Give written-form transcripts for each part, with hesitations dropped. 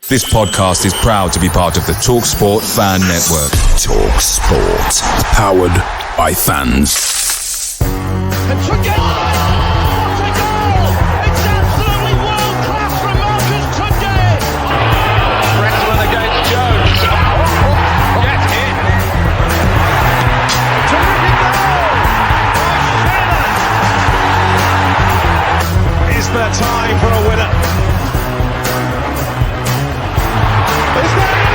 This podcast is proud to be part of the TalkSport Fan Network. TalkSport. Powered by fans. And took it! What a goal! It's absolutely world class from Marcus Tunde! Wrestling against Jones. Get in! Terrific goal! By Bannon! Is there time for a winner? Is there it?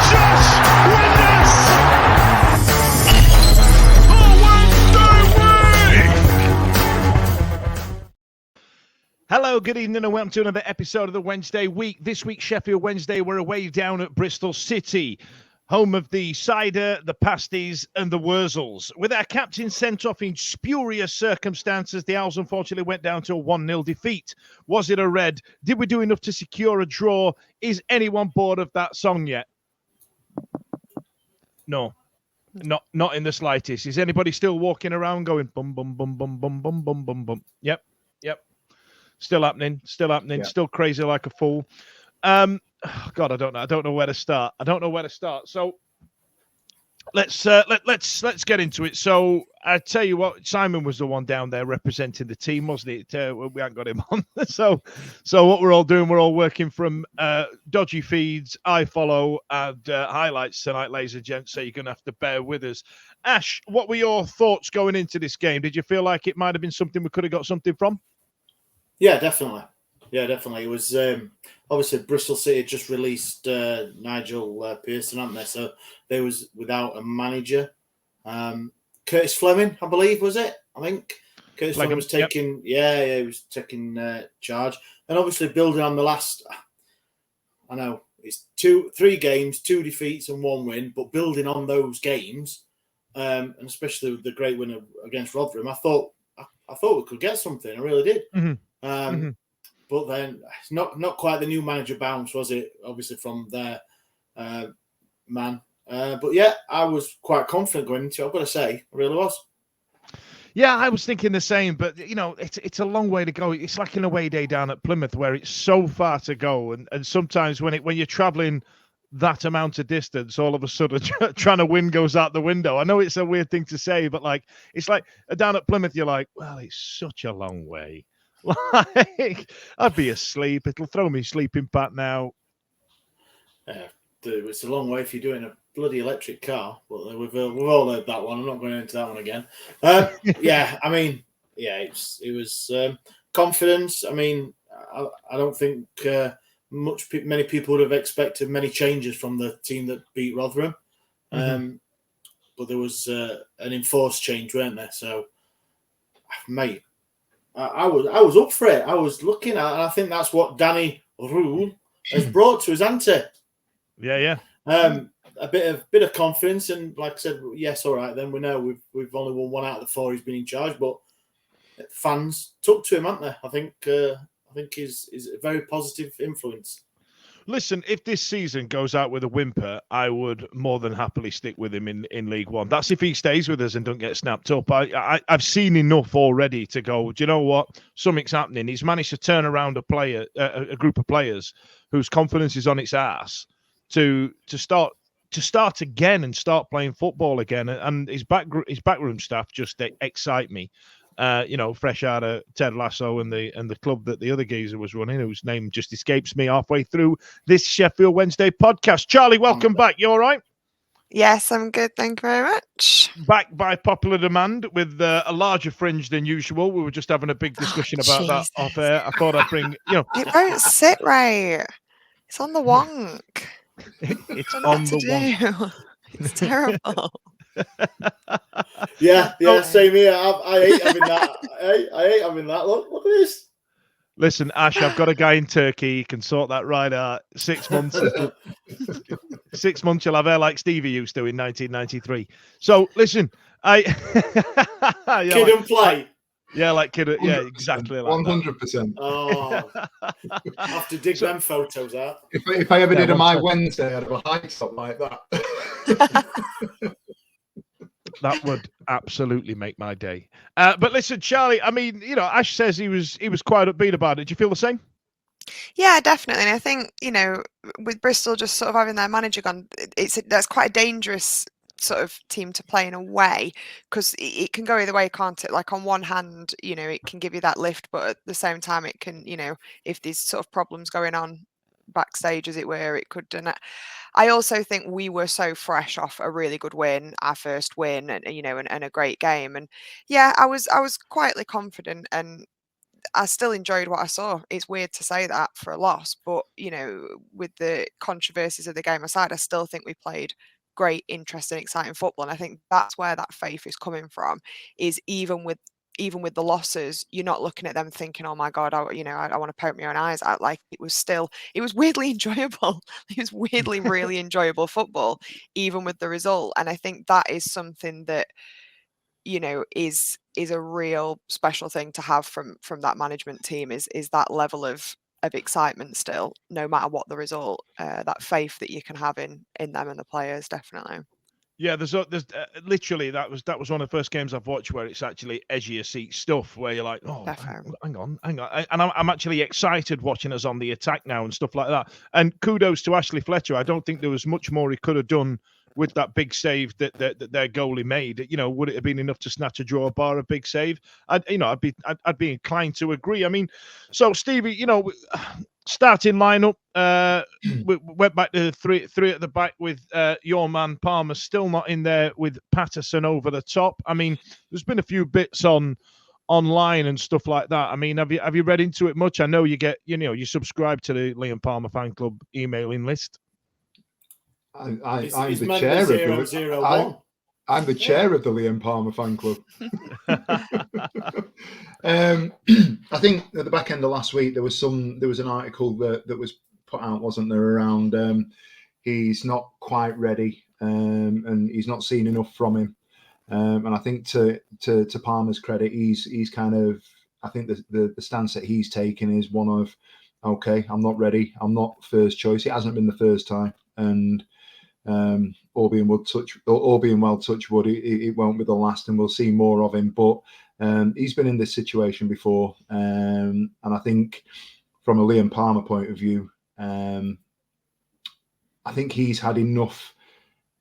Josh Windus! Hello, good evening and welcome to another episode of the Wednesday Week. This week, Sheffield Wednesday, we're away down at Bristol City, home of the cider, the pasties and the Wurzels. With our captain sent off in spurious circumstances, the Owls unfortunately went down to a 1-0 defeat. Was it a red? Did we do enough to secure a draw? Is anyone bored of that song yet? No, not in the slightest. Is anybody still walking around going bum, bum, bum, bum, bum, bum, bum, bum, bum? Yep. Still happening, yeah. Still crazy like a fool. God, I don't know where to start. So let's get into it. So I tell you what, Simon was the one down there representing the team, wasn't it? We haven't got him on. So what we're all doing, we're all working from dodgy feeds, iFollow, and highlights tonight, ladies and gents. So you're going to have to bear with us. Ash, what were your thoughts going into this game? Did you feel like it might have been something we could have got something from? Yeah, definitely. It was obviously Bristol City just released Nigel Pearson, hadn't they? So they was without a manager. Curtis Fleming, I believe, was it? I think Curtis Fleming was taking. Yep. He was taking charge, and obviously building on the last. I know it's 3 games, 2 defeats and 1 win, but building on those games, and especially with the great win against Rotherham, I thought we could get something. I really did. Mm-hmm. But then it's not quite the new manager bounce, was it? Obviously from their man. But yeah, I was quite confident going into it. I've got to say, I really was. Yeah, I was thinking the same, but you know, it's a long way to go. It's like an away day down at Plymouth where it's so far to go, and sometimes when you're traveling that amount of distance, all of a sudden trying to win goes out the window. I know it's a weird thing to say, but it's like down at Plymouth, you're like, well, it's such a long way. Like, I'd be asleep. It'll throw me sleeping pat now. It's a long way if you're doing a bloody electric car. But we've all heard that one. I'm not going into that one again. It was confidence. I mean, I don't think many people would have expected many changes from the team that beat Rotherham. But there was an enforced change, weren't there? So, mate, I was up for it. I was looking at, and I think that's what Danny Rule has brought to us, hasn't it? Yeah. A bit of confidence, and like I said, yes, all right. Then we know we've only won 1 out of the 4 he's been in charge, but fans took to him, haven't they? I think he's a very positive influence. Listen, if this season goes out with a whimper, I would more than happily stick with him in League One. That's if he stays with us and don't get snapped up. I've seen enough already to go, do you know what? Something's happening. He's managed to turn around a group of players whose confidence is on its ass to start again and start playing football again. And his backroom staff just excite me. Fresh out of Ted Lasso and the club that the other geezer was running, whose name just escapes me halfway through this Sheffield Wednesday podcast. Charlie, welcome back. You all right? Yes, I'm good. Thank you very much. Back by popular demand with a larger fringe than usual. We were just having a big discussion about that off air. I thought I'd bring, It won't sit right. It's on the wonk. It's on the wonk. It's terrible. Yeah, same here. I hate having that. I hate having that. Look at this. Listen, Ash, I've got a guy in Turkey. He can sort that right out. 6 months. 6 months you'll have hair like Stevie used to in 1993. So, listen, Kid and play. Yeah, like kid. Yeah, exactly. Like 100%. Oh, I have to dig them photos out. If I ever did a My Wednesday, I'd have a high top like that. That would absolutely make my day. But listen, Charlie, I mean, Ash says he was quite upbeat about it. Do you feel the same? Yeah, definitely. And I think, with Bristol just sort of having their manager gone, that's quite a dangerous sort of team to play in a way, because it can go either way, can't it? Like on one hand, it can give you that lift, but at the same time, it can, if there's sort of problems going on backstage, as it were, it could. And I also think we were so fresh off a really good win, our first win, and and a great game. And yeah, I was quietly confident, and I still enjoyed what I saw. It's weird to say that for a loss, but with the controversies of the game aside, I still think we played great, interesting, exciting football. And I think that's where that faith is coming from. Is even with the losses, you're not looking at them thinking, "Oh my God, I want to poke my own eyes out." Like it was weirdly enjoyable. It was weirdly really enjoyable football, even with the result. And I think that is something that is a real special thing to have from that management team, is that level of excitement still, no matter what the result, that faith that you can have in them and the players, definitely. Yeah, there's literally that was one of the first games I've watched where it's actually edgy of seat stuff, where you're like, oh, hang on, and I'm actually excited watching us on the attack now and stuff like that. And kudos to Ashley Fletcher. I don't think there was much more he could have done with that big save that their goalie made. Would it have been enough to snatch a draw, bar a big save? I'd be inclined to agree. I mean, so Stevie, starting lineup, we went back to three at the back with your man Palmer still not in there, with Patterson over the top. I mean, there's been a few bits online and stuff like that. I mean, have you read into it much? I know you get, you subscribe to the Liam Palmer fan club emailing list. I'm the chair of I'm the chair of the Liam Palmer fan club. I think at the back end of last week there was an article that was put out, wasn't there, around he's not quite ready, and he's not seen enough from him. And I think to Palmer's credit, he's kind of, I think the stance that he's taken is one of, okay, I'm not ready, I'm not first choice. It hasn't been the first time, and all being well, touch wood, it won't be the last, and we'll see more of him. But he's been in this situation before, and I think from a Liam Palmer point of view, I think he's had enough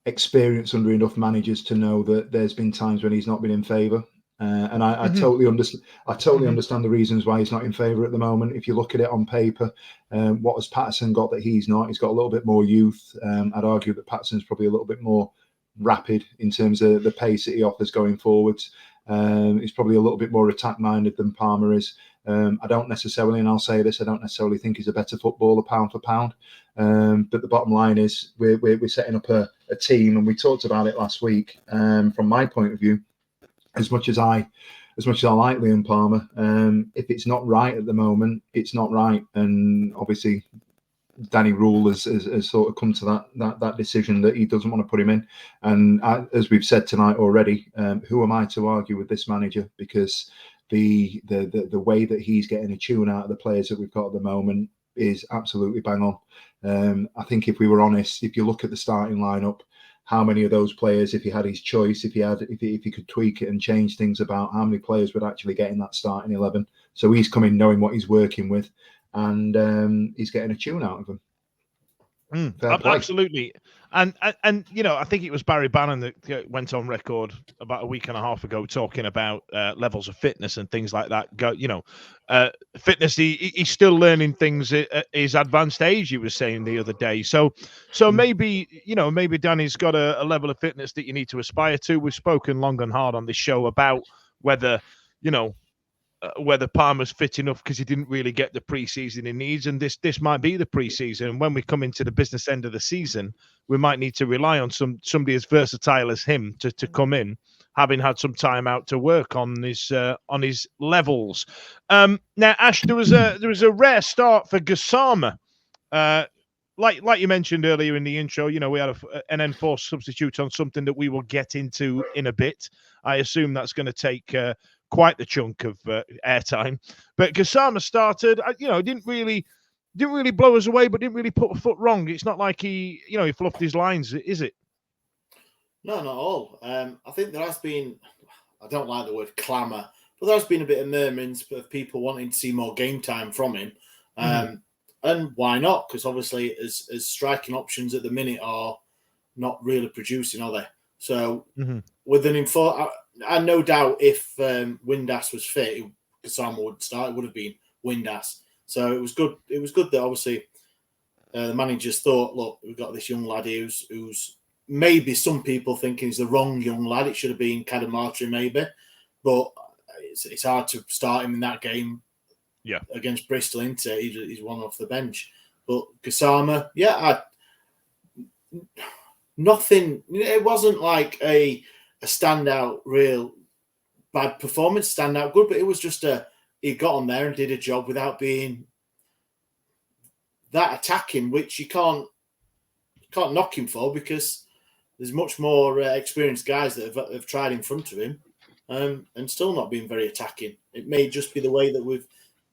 experience under enough managers to know that there's been times when he's not been in favour. And I totally understand. I totally understand the reasons why he's not in favour at the moment. If you look at it on paper, what has Patterson got that he's not? He's got a little bit more youth. I'd argue that Patterson's probably a little bit more rapid in terms of the pace that he offers going forwards. He's probably a little bit more attack-minded than Palmer is. I don't necessarily, and I'll say this, I don't necessarily think he's a better footballer pound for pound. But the bottom line is we're setting up a team, and we talked about it last week. From my point of view, as much as I like Liam Palmer, if it's not right at the moment, it's not right. And obviously, Danny Rule has sort of come to that decision that he doesn't want to put him in. And as we've said tonight already, who am I to argue with this manager? Because the way that he's getting a tune out of the players that we've got at the moment is absolutely bang on. I think if we were honest, if you look at the starting lineup, how many of those players, if he had his choice, if he could tweak it and change things about, how many players would actually get in that starting 11? So he's coming knowing what he's working with, and he's getting a tune out of them. Absolutely. And I think it was Barry Bannon that went on record about a week and a half ago talking about levels of fitness and things like that. Fitness, he's still learning things at his advanced age, he was saying the other day. So maybe Danny's got a level of fitness that you need to aspire to. We've spoken long and hard on this show about whether Palmer's fit enough because he didn't really get the pre-season he needs, and this might be the pre-season. And when we come into the business end of the season, we might need to rely on somebody as versatile as him to come in, having had some time out to work on his levels. Now, Ash, there was a rare start for Gassama. Like you mentioned earlier in the intro, we had an enforced substitute on something that we will get into in a bit. I assume that's going to take quite the chunk of airtime. But Gassama started, didn't really blow us away, but didn't really put a foot wrong. It's not like he fluffed his lines, is it? No, not at all. I think there has been, I don't like the word clamour, but there has been a bit of murmurings of people wanting to see more game time from him. And why not? Because obviously, as striking options at the minute are not really producing, are they? So with an info, I no doubt if Windass was fit, Kasama would start. It would have been Windass. So it was good. It was good that obviously the managers thought, look, we've got this young lad who's maybe some people thinking he's the wrong young lad. It should have been Kadamatri maybe, but it's hard to start him in that game. Yeah, against Bristol, isn't it? He's one off the bench. But Kasama, nothing. It wasn't like a standout, real bad performance, standout good, but it was just he got on there and did a job without being that attacking, which you can't knock him for, because there's much more experienced guys that have tried in front of him and still not been very attacking. It may just be the way that we've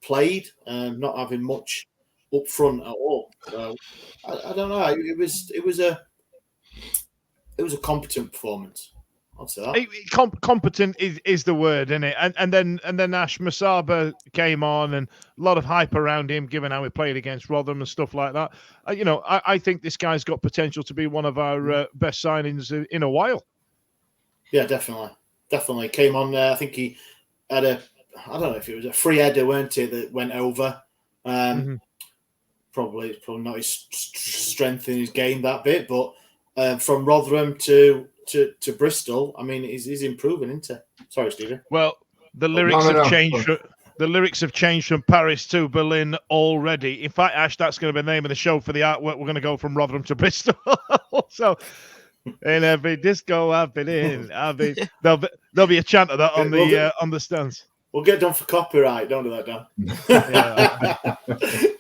played, not having much up front at all. So I don't know. It was a competent performance. I'll say that. Competent is the word, isn't it? And then Ash Masaba came on, and a lot of hype around him, given how he played against Rotherham and stuff like that. I think this guy's got potential to be one of our best signings in a while. Yeah, definitely came on. I think he had I don't know if it was a free header, weren't it, that went over. Probably not his strength in his game that bit, but from Rotherham to Bristol, I mean, he's improving, isn't he? Sorry, Stevie. Well, the lyrics have changed. The lyrics have changed from Paris to Berlin already. In fact, Ash, that's going to be the name of the show for the artwork. We're going to go from Rotherham to Bristol. So, in every disco I've been in, there'll be a chant of that on the stands. We'll get done for copyright. Don't do that, Dan.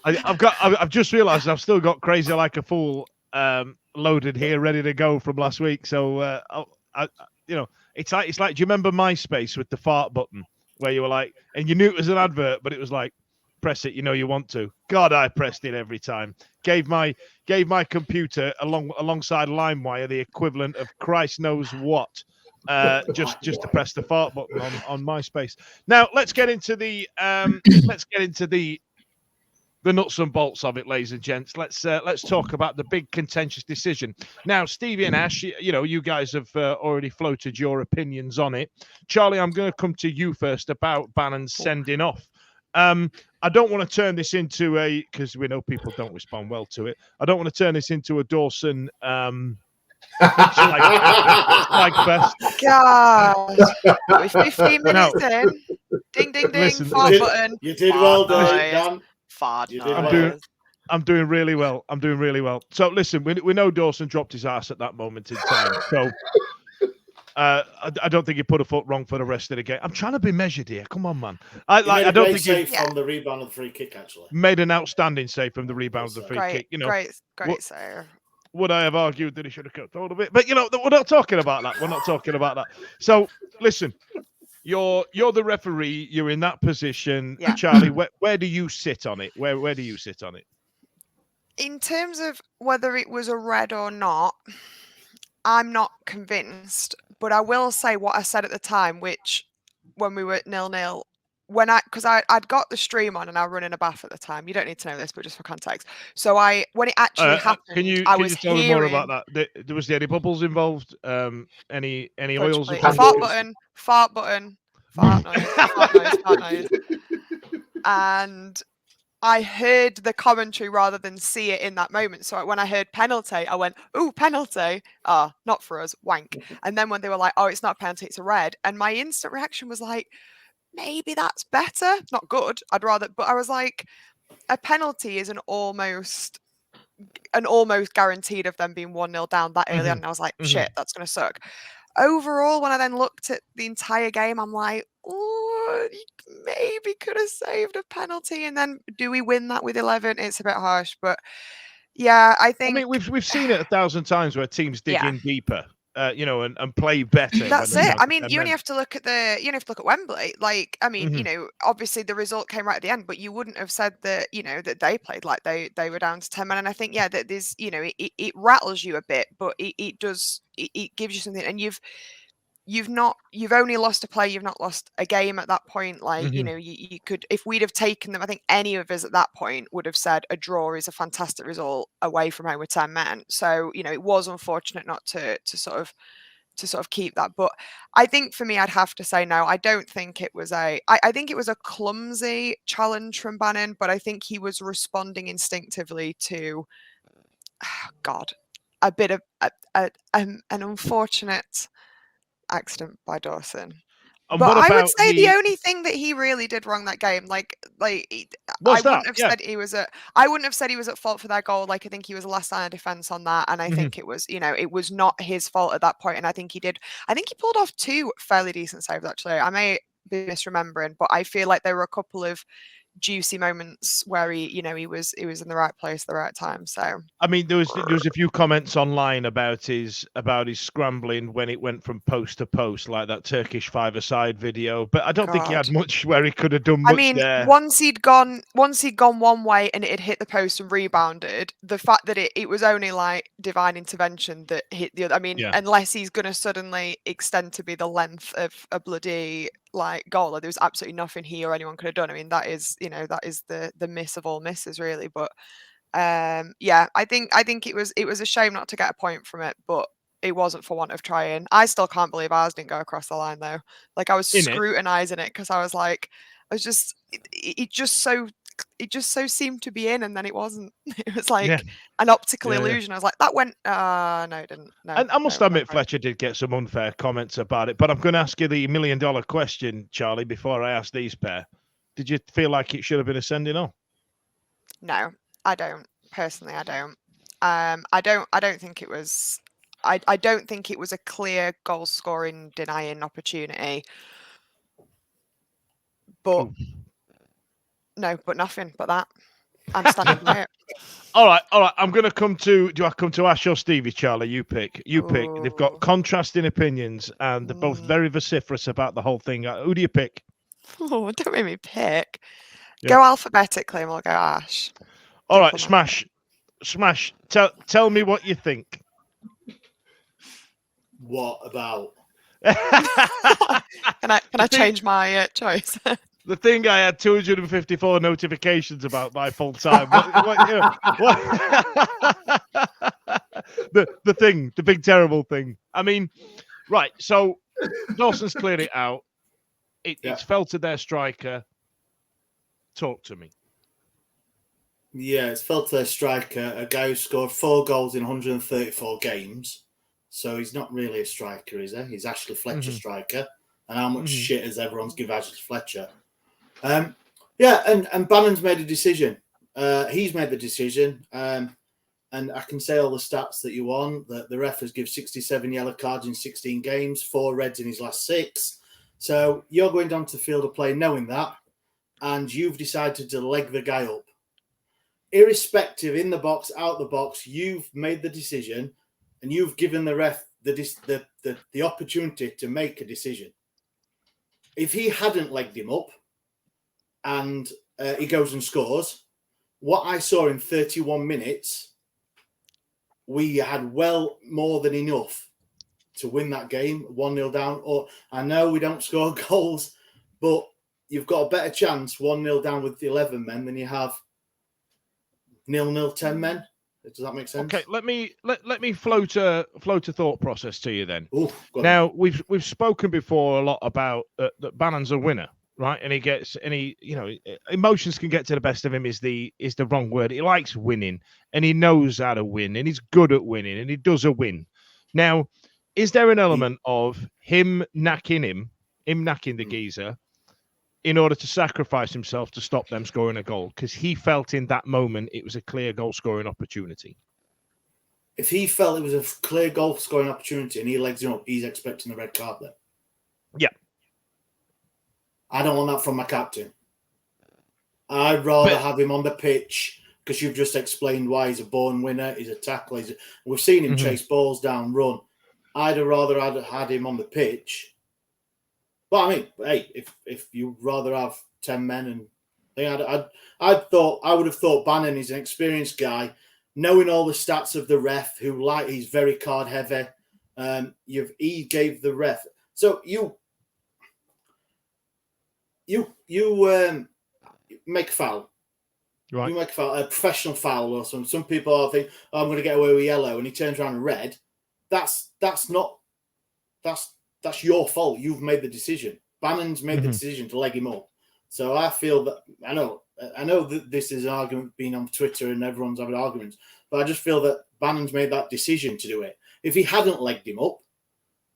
I've just realised I've still got Crazy Like a Fool loaded here, ready to go from last week. So it's like, do you remember MySpace with the fart button, where you were like, and you knew it was an advert, but it was like, press it, you want to. God, I pressed it every time. Gave my computer alongside LimeWire the equivalent of Christ knows what. Just to press the fart button on MySpace. Now let's get into the nuts and bolts of it, ladies and gents. Let's talk about the big contentious decision. Now, Stevie and Ash, you guys have already floated your opinions on it. Charlie, I'm going to come to you first about Bannon sending off. I don't want to turn this into because we know people don't respond well to it. I don't want to turn this into a Dawson like best. God, we're 15 minutes in. Ding, ding, ding. Listen, fart button. You did well, Dan. Fart. I'm doing really well. So listen, we know Dawson dropped his ass at that moment in time. So I don't think he put a foot wrong for the rest of the game. I'm trying to be measured here. Come on, man. I don't think he from the rebound of the free kick, actually. Made an outstanding save from the rebound of the free kick. Great save. Would I have argued that he should have cut hold of it? But we're not talking about that. So listen, you're the referee. You're in that position, Charlie. Where do you sit on it? Where do you sit on it? In terms of whether it was a red or not, I'm not convinced. But I will say what I said at the time, which when we were at 0-0. Because I'd got the stream on and I was running a bath at the time. You don't need to know this, but just for context. So when it actually happened, can you tell me more about that? Was there any bubbles involved? Any oils? Fart button, fart noise. And I heard the commentary rather than see it in that moment. So when I heard penalty, I went, "Ooh, penalty! Ah, not for us, wank." And then when they were like, "Oh, it's not a penalty, it's a red," and my instant reaction was like, maybe that's better. Not good. I'd rather, but I was like, a penalty is an almost guaranteed of them being 1-0 down that early on. And I was like, shit, that's going to suck. Overall, when I then looked at the entire game, I'm like, oh, you maybe could have saved a penalty. And then do we win that with 11? It's a bit harsh, but yeah, I think. I mean, we've seen it 1,000 times where teams dig in deeper. and play better. That's when they're it. down I to mean, 10 you only men. have to look at Wembley. Like, I mean, obviously the result came right at the end, but you wouldn't have said that, that they played like they were down to 10 men. And I think, yeah, that there's, it rattles you a bit, but it does, it gives you something. And you've only lost a play, you've not lost a game at that point. Like, you could, if we'd have taken them, I think any of us at that point would have said a draw is a fantastic result away from home with 10 men. So, it was unfortunate not to sort of keep that. But I think for me, I'd have to say no. I don't think it was I think it was a clumsy challenge from Bannon, but I think he was responding instinctively to, God, a bit of an unfortunate accident by Dawson. And But what I would about say the only thing that he really did wrong that game, I What's that? wouldn't have Yeah. said he was at fault for their goal. Like, I think he was a last line of defense on that, and I think it was, it was not his fault at that point. And I think he pulled off 2 fairly decent saves. Actually, I may be misremembering, but I feel like there were a couple of juicy moments where he was in the right place at the right time. So I mean, there was a few comments online about his scrambling when it went from post to post, like that Turkish 5-a-side video. But I don't think he had God. much where he could have done much I mean, there. once he'd gone one way and it had hit the post and rebounded, the fact that it was only like divine intervention that hit the other. I mean, Yeah. unless he's going to suddenly extend to be the length of a bloody like goal, there was absolutely nothing he or anyone could have done. I mean, that is the miss of all misses, really. But yeah, I think it was a shame not to get a point from it, but it wasn't for want of trying. I still can't believe ours didn't go across the line though. Like, I was scrutinizing it because I was like, it just so seemed to be in, and then it wasn't. It was like an optical illusion. I was like, that went. No, it didn't. No. And I must no, admit, no. Fletcher did get some unfair comments about it. But I'm going to ask you the $1 million question, Charlie, before I ask these pair. Did you feel like it should have been a sending off? No, I don't. Personally, I don't. I don't think it was. I don't think it was a clear goal scoring denying opportunity. But no, but nothing but that. I'm standing by it. All right. I'm going to come to. Do I come to Ash or Stevie, Charlie? You pick. They've got contrasting opinions, and they're both very vociferous about the whole thing. Who do you pick? Oh, don't make me pick. Yeah. Go alphabetically, and we'll go Ash. All right, Smash. Tell me what you think. What about? Can I change my choice? The thing I had 254 notifications about my full time. The big terrible thing. I mean, right. So Dawson's cleared it out. It's fell to their striker. Talk to me. Yeah, it's fell to their striker, a guy who scored 4 goals in 134 games. So he's not really a striker, is he? He's Ashley Fletcher striker. And how much shit has everyone's give Ashley Fletcher? And Bannon's made a decision. He's made the decision. And I can say all the stats that you want. The ref has given 67 yellow cards in 16 games, 4 reds in his last 6. So you're going down to the field of play knowing that, and you've decided to leg the guy up. Irrespective, in the box, out the box, you've made the decision, and you've given the ref the opportunity to make a decision. If he hadn't legged him up, and he goes and scores, what I saw in 31 minutes, we had well more than enough to win that game 1-0 down. Or I know we don't score goals, but you've got a better chance 1-0 down with 11 men than you have 0-0 10 men. Does that make sense? Okay, let me float a thought process to you then. Ooh, now we've spoken before a lot about that Bannon's a winner, right? And emotions can get to the best of him is the wrong word. He likes winning, and he knows how to win, and he's good at winning, and he does a win. Now, is there an element of him knacking the geezer, in order to sacrifice himself to stop them scoring a goal? Because he felt in that moment it was a clear goal-scoring opportunity. If he felt it was a clear goal-scoring opportunity and he legs him up, he's expecting the red card then. Yeah. I don't want that from my captain. I'd rather have him on the pitch, because you've just explained why he's a born winner, he's a tackler. We've seen him chase balls down, run. I'd have rather had him on the pitch. But I mean, hey, if you'd rather have 10 men and I would have thought Bannon is an experienced guy, knowing all the stats of the ref, he's very card heavy. He gave the ref. So you make a foul. Right. You make a foul, a professional foul or something. Some people think, I'm going to get away with yellow, and he turns around and red. That's your fault. You've made the decision. Bannon's made the decision to leg him up. So I feel that I know that this is an argument being on Twitter and everyone's having arguments, but I just feel that Bannon's made that decision to do it. If he hadn't legged him up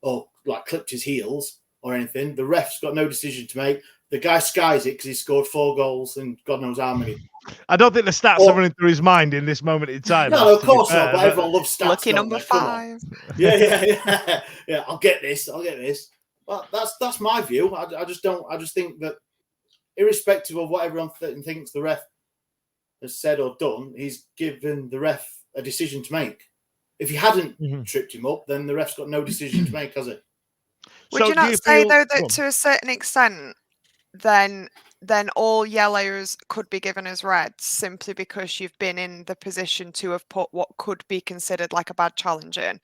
or like clipped his heels or anything, the ref's got no decision to make. The guy skies it because he scored 4 goals and God knows how many. I don't think the stats are running through his mind in this moment in time. No, of course not. But everyone loves stats. Lucky number 5. Yeah. I'll get this. Well, that's my view. I just think that, irrespective of what everyone thinks the ref has said or done, he's given the ref a decision to make. If he hadn't tripped him up, then the ref's got no decision to make, has it? Would you not say, though, that to a certain extent, then all yellows could be given as reds simply because you've been in the position to have put what could be considered like a bad challenge in?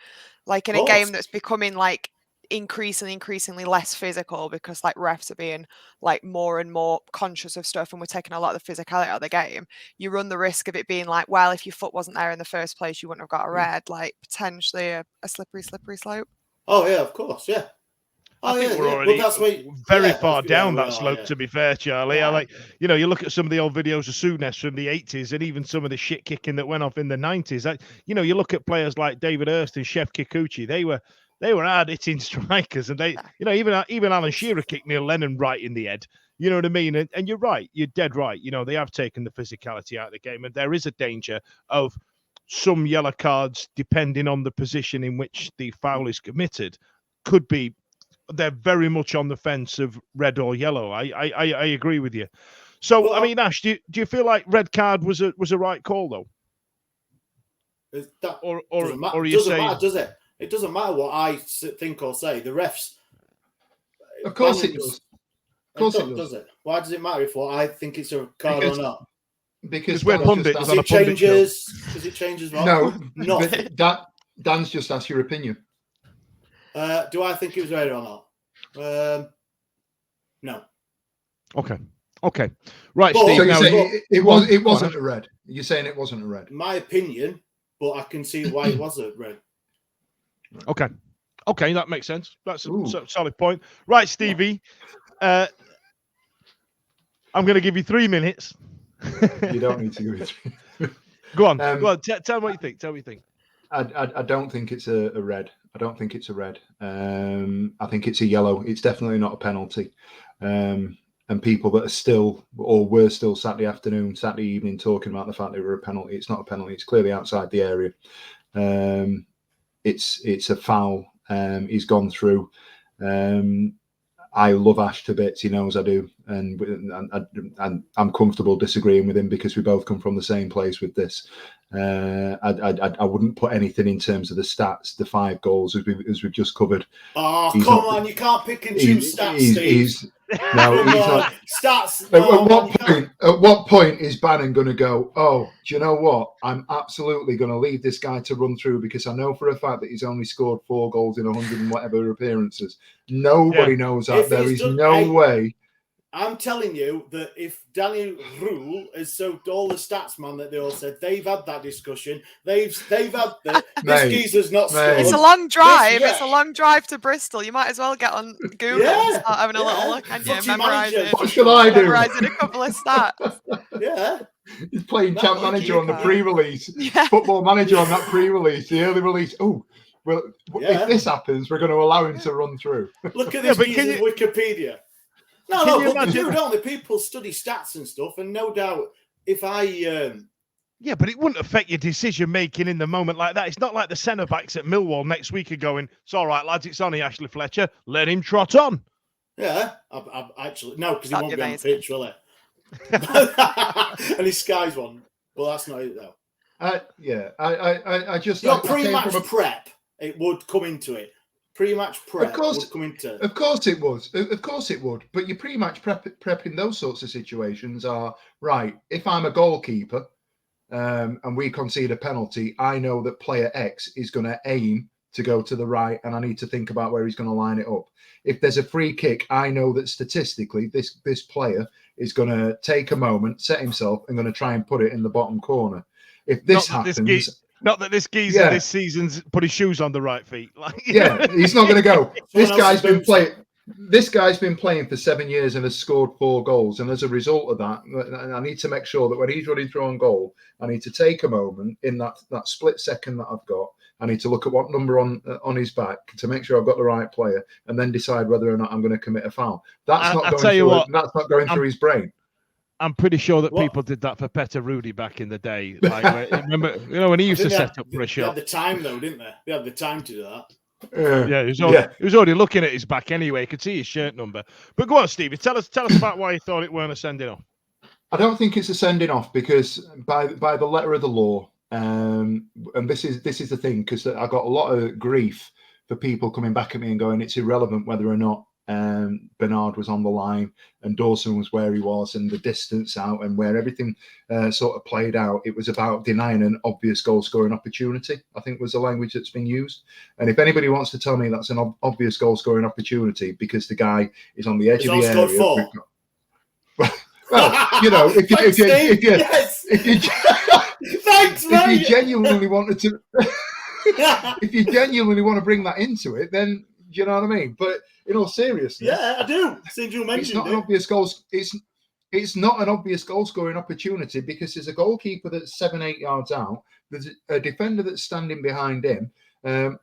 Like in a game that's becoming like increasingly less physical because like refs are being like more and more conscious of stuff and we're taking a lot of the physicality out of the game, you run the risk of it being like, well, if your foot wasn't there in the first place, you wouldn't have got a red, like potentially a slippery slope. Oh, yeah, of course, yeah. I think we're already very far down that slope, to be fair, Charlie. Yeah. I you look at some of the old videos of Souness from the 80s and even some of the shit kicking that went off in the 90s. You look at players like David Hurst and Chef Kikuchi, they were hard-hitting strikers, and even Alan Shearer kicked Neil Lennon right in the head. You know what I mean? And you're right. You're dead right. They have taken the physicality out of the game, and there is a danger of some yellow cards, depending on the position in which the foul is committed, they're very much on the fence of red or yellow. I agree with you. So, well, I mean, Ash, do you feel like red card was a right call, though? Or are you saying... matter, does it? It doesn't matter what I think or say. The refs... Of course it does. Of course it does. It? Why does it matter if what I think it's a card or not? Because we're pundits. Does it change as well? No. Nothing. Dan's just asked your opinion. Do I think it was red or not? No. Okay. Right, but, Steve. So you're saying it wasn't a red. You're saying it wasn't a red. My opinion, but I can see why it was a red. Okay, that makes sense. That's a solid point. Right, Stevie. I'm going to give you 3 minutes. You don't need to give it 3. Go on. Tell me what you think. I don't think it's a red. I don't think it's a red. I think it's a yellow. It's definitely not a penalty. And people that are still or were still Saturday evening talking about the fact they were a penalty. It's not a penalty. It's clearly outside the area. It's a foul. He's gone through. I love Ash to bits. He knows I do, and I'm comfortable disagreeing with him because we both come from the same place with this. I wouldn't put anything in terms of the stats, the 5 goals as we've just covered. Oh, come on! You can't pick and choose stats, Steve. No, he's not. Stats. At what point is Bannon going to go, oh, do you know what? I'm absolutely going to leave this guy to run through because I know for a fact that he's only scored 4 goals in 100 and whatever appearances. Nobody knows that. There is no way. I'm telling you that if Daniel Rule is so all the stats man that they all said they've had that discussion, they've had this geezer's not scored. It's a long drive. It's a long drive to Bristol. You might as well get on Google and start having a little look and memorising. What shall I do? Memorising a couple of stats. Yeah. He's playing Champ Manager on the pre-release. Yeah. Football Manager on that pre-release, the early release. Oh, well, if this happens, we're going to allow him to run through. Look at this geezer's Wikipedia. No, but don't the people study stats and stuff, and no doubt if I... Yeah, but it wouldn't affect your decision-making in the moment like that. It's not like the centre-backs at Millwall next week are going, it's all right, lads, it's only Ashley Fletcher. Let him trot on. Yeah, I actually... No, because he won't be on the pitch, will he? And he skies one. Well, that's not it, though. I just... Your pre-match prep, it would come into it. pre-match prep Of course, would come into. Of course it was. Of course it would. But your pre-match prep in those sorts of situations are, right, if I'm a goalkeeper and we concede a penalty, I know that player X is going to aim to go to the right and I need to think about where he's going to line it up. If there's a free kick, I know that statistically this player is going to take a moment, set himself, and going to try and put it in the bottom corner. If this happens... Not that this geezer this season's put his shoes on the right feet. He's not going to go. This guy's been playing for 7 years and has scored 4 goals. And as a result of that, I need to make sure that when he's running through on goal, I need to take a moment in that split second that I've got. I need to look at what number on his back to make sure I've got the right player, and then decide whether or not I'm going to commit a foul. That's not going through his brain. I'm pretty sure that people did that for Petter Rudy back in the day. Like, remember, when he used to set up for a shot. They had the time though, didn't they? They had the time to do that. He was already looking at his back anyway. He could see his shirt number. But go on, Stevie. Tell us about why you thought it weren't a sending off. I don't think it's a sending off because by the letter of the law, and this is the thing, because I got a lot of grief for people coming back at me and going, it's irrelevant whether or not Bernard was on the line and Dawson was where he was and the distance out and where everything sort of played out. It was about denying an obvious goal scoring opportunity, I think was the language that's been used. And if anybody wants to tell me that's an obvious goal scoring opportunity because the guy is on the edge of the area. Well, if you genuinely wanted to if you genuinely want to bring that into it, then you know what I mean. But in all seriousness, yeah, I do. Since you mentioned it's not an obvious goal. It's not an obvious goal scoring opportunity because there's a goalkeeper that's 7-8 yards out. There's a defender that's standing behind him.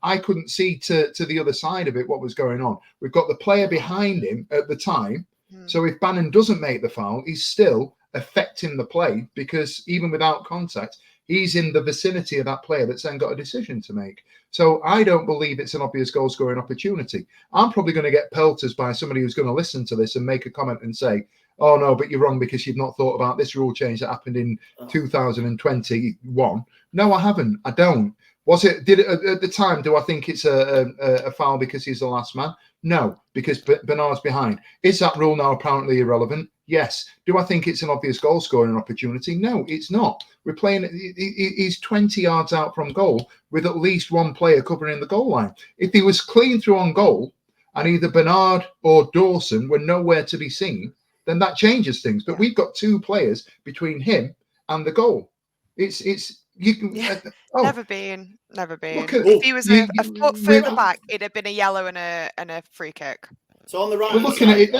I couldn't see to the other side of it what was going on. We've got the player behind him at the time. So if Bannon doesn't make the foul, he's still affecting the play because even without contact, he's in the vicinity of that player that's then got a decision to make. So I don't believe it's an obvious goal scoring opportunity. I'm probably going to get pelters by somebody who's going to listen to this and make a comment and say, oh no, but you're wrong because you've not thought about this rule change that happened in 2021. No, I haven't. I don't. Did it at the time? Do I think it's a foul because he's the last man? No, because Bernard's behind. Is that rule now apparently irrelevant? Yes. Do I think it's an obvious goal scoring opportunity? No, it's not. We're playing. He's 20 yards out from goal with at least one player covering the goal line. If he was clean through on goal and either Bernard or Dawson were nowhere to be seen, then that changes things. But we've got 2 players between him and the goal. You can never been. If he was a foot further back, it'd have been a yellow and a free kick. So on the right, we're looking at it.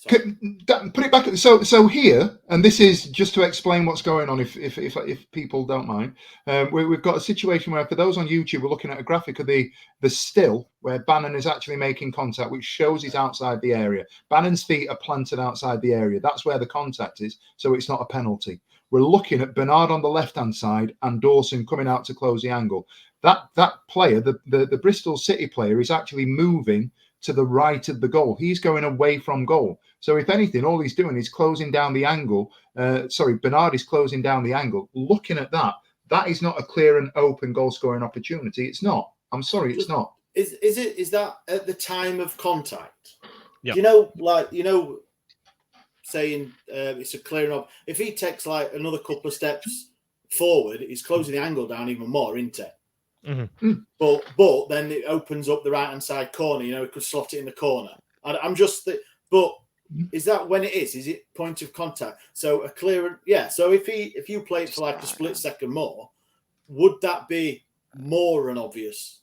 Put it back. So here, and this is just to explain what's going on. If people don't mind, we've got a situation where for those on YouTube, we're looking at a graphic of the still where Bannon is actually making contact, which shows he's outside the area. Bannon's feet are planted outside the area. That's where the contact is. So it's not a penalty. We're looking at Bernard on the left-hand side and Dawson coming out to close the angle. That player, the Bristol City player, is actually moving to the right of the goal. He's going away from goal. So if anything, all he's doing is closing down the angle. Bernard is closing down the angle. Looking at that, that is not a clear and open goal-scoring opportunity. It's not. I'm sorry, it's not. Is that at the time of contact? Yeah. Saying it's a clearing up. If he takes like another couple of steps forward, he's closing the angle down even more, isn't it? Mm-hmm. But then it opens up the right hand side corner. He could slot it in the corner. But is that when it is? Is it point of contact? So a clear, yeah. So if you play it for like a split second more, would that be more an obvious?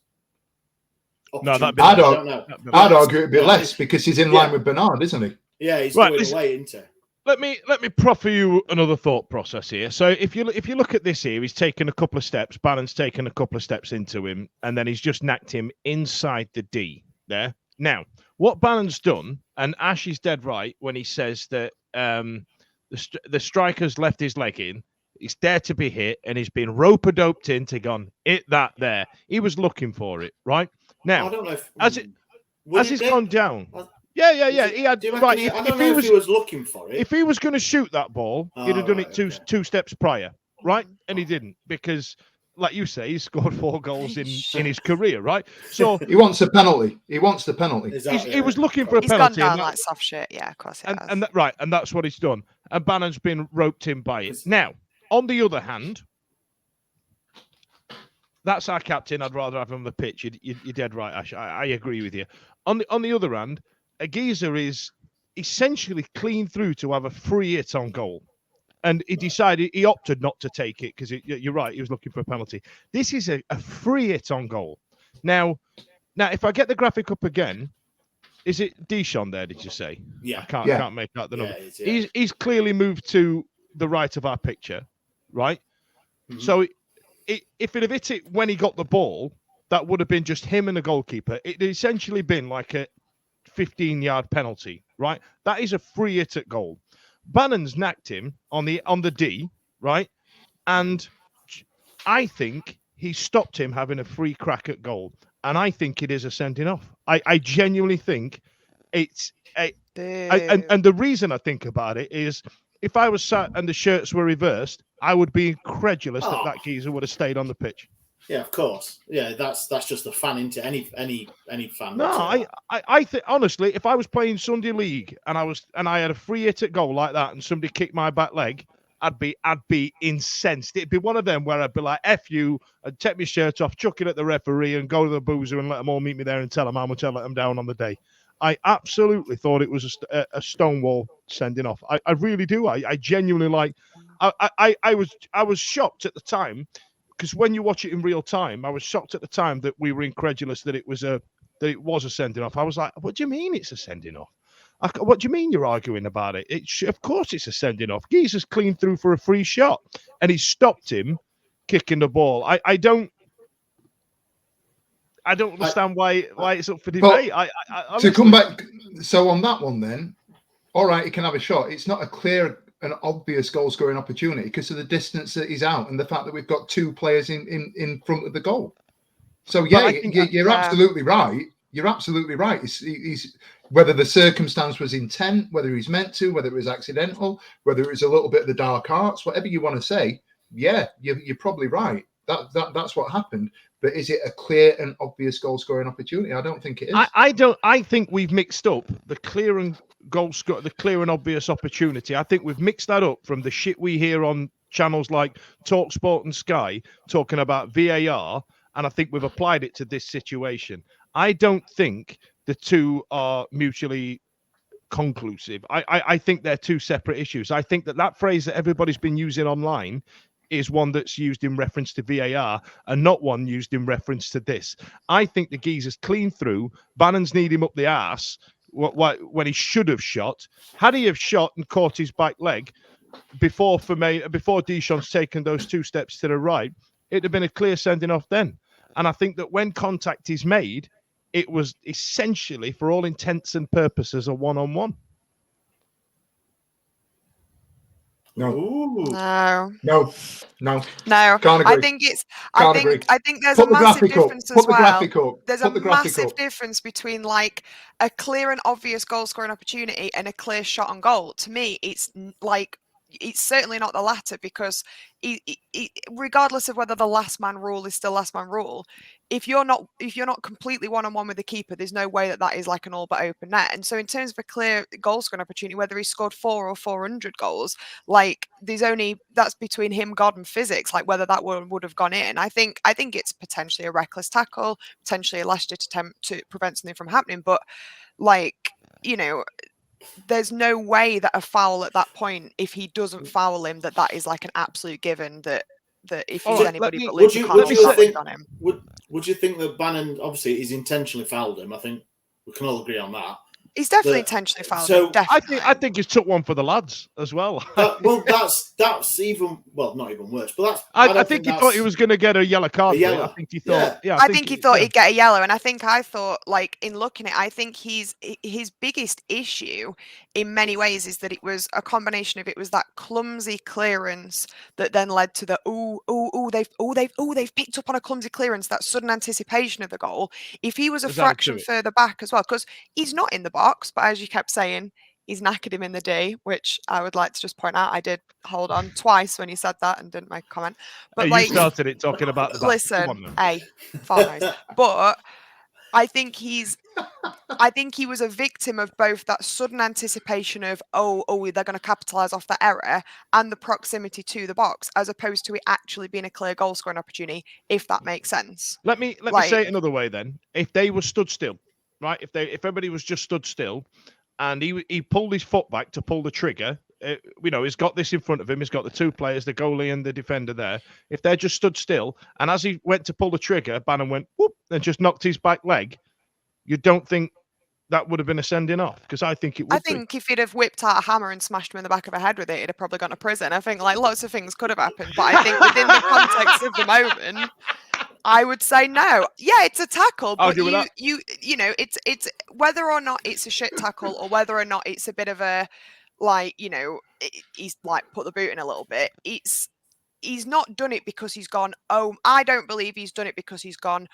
No, I'd argue it'd be less because he's in line with Bernard, isn't he? Yeah, he's going away, isn't he? Let me proffer you another thought process here. So if you look at this here, he's taken a couple of steps. Bannon's taken a couple of steps into him, and then he's just knacked him inside the D there. Now, what Bannon's done, and Ash is dead right when he says that the striker's left his leg in. He's there to be hit, and he's been rope-a-doped in to gone hit that there. He was looking for it, right? Now, I don't know if as it's gone down. Yeah. He had right. I don't know if he was looking for it. If he was going to shoot that ball, he'd have done it two steps prior, right? And he didn't because like you say, he's scored 4 goals in his career, right? So He wants a penalty. He wants the penalty. Exactly. he was looking for a He's gone penalty. down and that- like soft shit. Yeah, of course it has. and right, and that's what he's done. And Bannon's been roped in by it. Now, on the other hand, that's our captain. I'd rather have him on the pitch. You're dead right, Ash. I agree with you. On the other hand, a geezer is essentially clean through to have a free hit on goal. And he opted not to take it because you're right, he was looking for a penalty. This is a free hit on goal. Now, if I get the graphic up again, is it Dishon there, did you say? Yeah. I can't make out the number. Yeah. He's clearly moved to the right of our picture, right? Mhm. So if it had hit it when he got the ball, that would have been just him and the goalkeeper. It essentially been like a 15-yard penalty, right? That is a free hit at goal. Bannon's knacked him on the D, right? And I think he stopped him having a free crack at goal. And I think it is a sending off. I genuinely think it's and the reason I think about it is if I was sat and the shirts were reversed, I would be incredulous that geezer would have stayed on the pitch. Yeah, of course. Yeah, that's just a fan into any fan. No, I think honestly, if I was playing Sunday League and I had a free hit at goal like that and somebody kicked my back leg, I'd be incensed. It'd be one of them where I'd be like, F you, I'd take my shirt off, chuck it at the referee and go to the boozer and let them all meet me there and tell them how much I let them down on the day. I absolutely thought it was a stonewall sending off. I really do. I genuinely I was shocked at the time because when you watch it in real time, I was shocked at the time that we were incredulous that it was a sending off. I was like, what do you mean it's a sending off? What do you mean you're arguing about it? Of course it's a sending off. Geezer's clean through for a free shot, and he stopped him kicking the ball. I don't understand why it's up for debate. To come back, so on that one then, all right, he can have a shot. It's not a clear and obvious goal scoring opportunity because of the distance that he's out and the fact that we've got 2 players in front of the goal. So yeah, you're absolutely right. You're absolutely right. He's whether the circumstance was intent, whether he's meant to, whether it was accidental, whether it was a little bit of the dark arts, whatever you want to say. Yeah, you're probably right. That's what happened. But is it a clear and obvious goal scoring opportunity? I don't think it is. I think we've mixed up the clear and obvious opportunity. I think we've mixed that up from the shit we hear on channels like TalkSport and Sky talking about VAR, and I think we've applied it to this situation. I don't think the two are mutually conclusive. I think they're 2 separate issues. I think that phrase that everybody's been using online is one that's used in reference to VAR and not one used in reference to this. I think the geezer's clean through. Bannon's need him up the arse when he should have shot. Had he have shot and caught his back leg before Dishon's taken those 2 steps to the right, it'd have been a clear sending off then. And I think that when contact is made, it was essentially, for all intents and purposes, a one-on-one. No. Can't agree. I think there's a massive difference as well. There's a massive difference between like a clear and obvious goal scoring opportunity and a clear shot on goal. To me, it's certainly not the latter because regardless of whether the last man rule is still last man rule, if you're not completely one-on-one with the keeper, there's no way that is like an all but open net. And so in terms of a clear goal scoring opportunity, whether he scored 4 or 400 goals, like that's between him, God, and physics, like whether that would have gone in. I think it's potentially a reckless tackle, potentially a last-ditch attempt to prevent something from happening, but like, you know, there's no way that a foul at that point, if he doesn't foul him, that is like an absolute given that if he's anybody but Luke, would you think that Bannon, obviously he's intentionally fouled him? I think we can all agree on that. He's definitely intentionally fouled him. Definitely. I think he's took one for the lads as well. That's even not even worse. But I think he thought he was going to get a yellow card. I think he thought. Yeah. I think he thought he'd get a yellow, and I thought, like in looking at it, I think his biggest issue in many ways is that it was a combination of it was that clumsy clearance that then led to the they've picked up on a clumsy clearance, that sudden anticipation of the goal. If he was a fraction further back as well, because he's not in the box, but as you kept saying, He's knackered him in the D, which I would like to just point out. I did hold on twice when he said that and didn't make a comment. But Hey, like, you started it talking about the back. listen, Come on, then. hey, fart noise. But I think he was a victim of both that sudden anticipation of, oh, they're going to capitalise off that error, and the proximity to the box, as opposed to it actually being a clear goal scoring opportunity, if that makes sense. Let me say it another way then. If they were stood still, right? If everybody was just stood still, and he pulled his foot back to pull the trigger, he's got this in front of him. He's got the two players, the goalie and the defender there. If they're just stood still, and as he went to pull the trigger, Bannon went whoop and just knocked his back leg, you don't think that would have been a sending off? Because I think it would. I think if he'd have whipped out a hammer and smashed him in the back of the head with it, he'd have probably gone to prison. I think like lots of things could have happened, but I think within the context of the moment, I would say no. Yeah, it's a tackle, but you know, it's whether or not it's a shit tackle or whether or not it's a bit of a he's like put the boot in a little bit. He's not done it because he's gone. Oh, I don't believe he's done it because he's gone.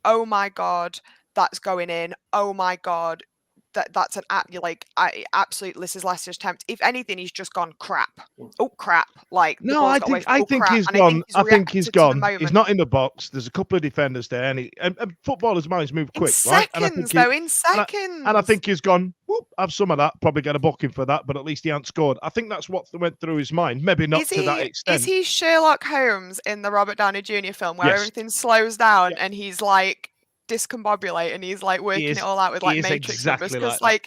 Oh my God, that's going in. Oh my God, that's an absolute. This is Leicester's attempt. If anything, he's just gone crap. Oh crap! Like no, I think he's gone. I think he's gone. He's not in the box. There's a couple of defenders there, and footballers' minds move quick, right? In seconds. And I think he's gone. Whoop, have some of that. Probably get a booking for that, but at least he hasn't scored. I think that's what went through his mind. Maybe not to that extent. Is he Sherlock Holmes in the Robert Downey Jr. film where everything slows down and he's like discombobulate and he's like working it all out with like Matrix numbers? Because I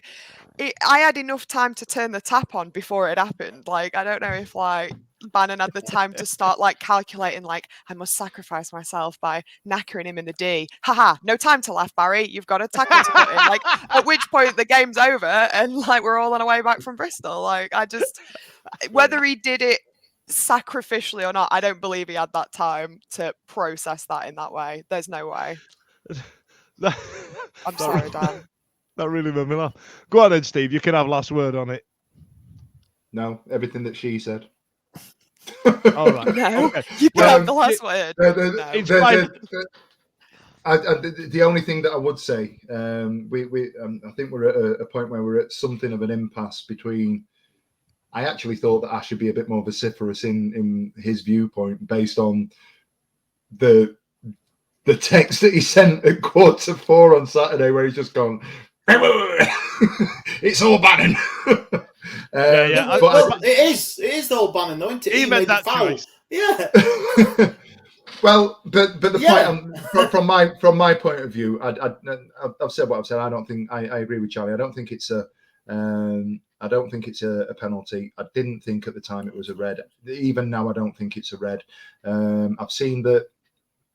had enough time to turn the tap on before it happened. Like, I don't know if like Bannon had the time to start like calculating, like, I must sacrifice myself by knackering him in the D. Haha, no time to laugh, Barry. You've got a tackle to put in. Like, at which point the game's over and like we're all on our way back from Bristol. Like, whether he did it sacrificially or not, I don't believe he had that time to process that in that way. There's no way. I'm sorry, Dan. That really made me laugh. Go on then, Steve. You can have last word on it. No, everything that she said. All right. No, okay. You can have the last word. The only thing that I would say, I think we're at a point where we're at something of an impasse between. I actually thought that Ash should be a bit more vociferous in his viewpoint based on the text that he sent at 4:45 on Saturday, where he's just gone, it's all Bannon. It is all Bannon, though, isn't it? He made that choice. Yeah. Well, but the point from my point of view, I've said what I've said. I don't think I agree with Charlie. I don't think it's a penalty. I didn't think at the time it was a red. Even now, I don't think it's a red. I've seen that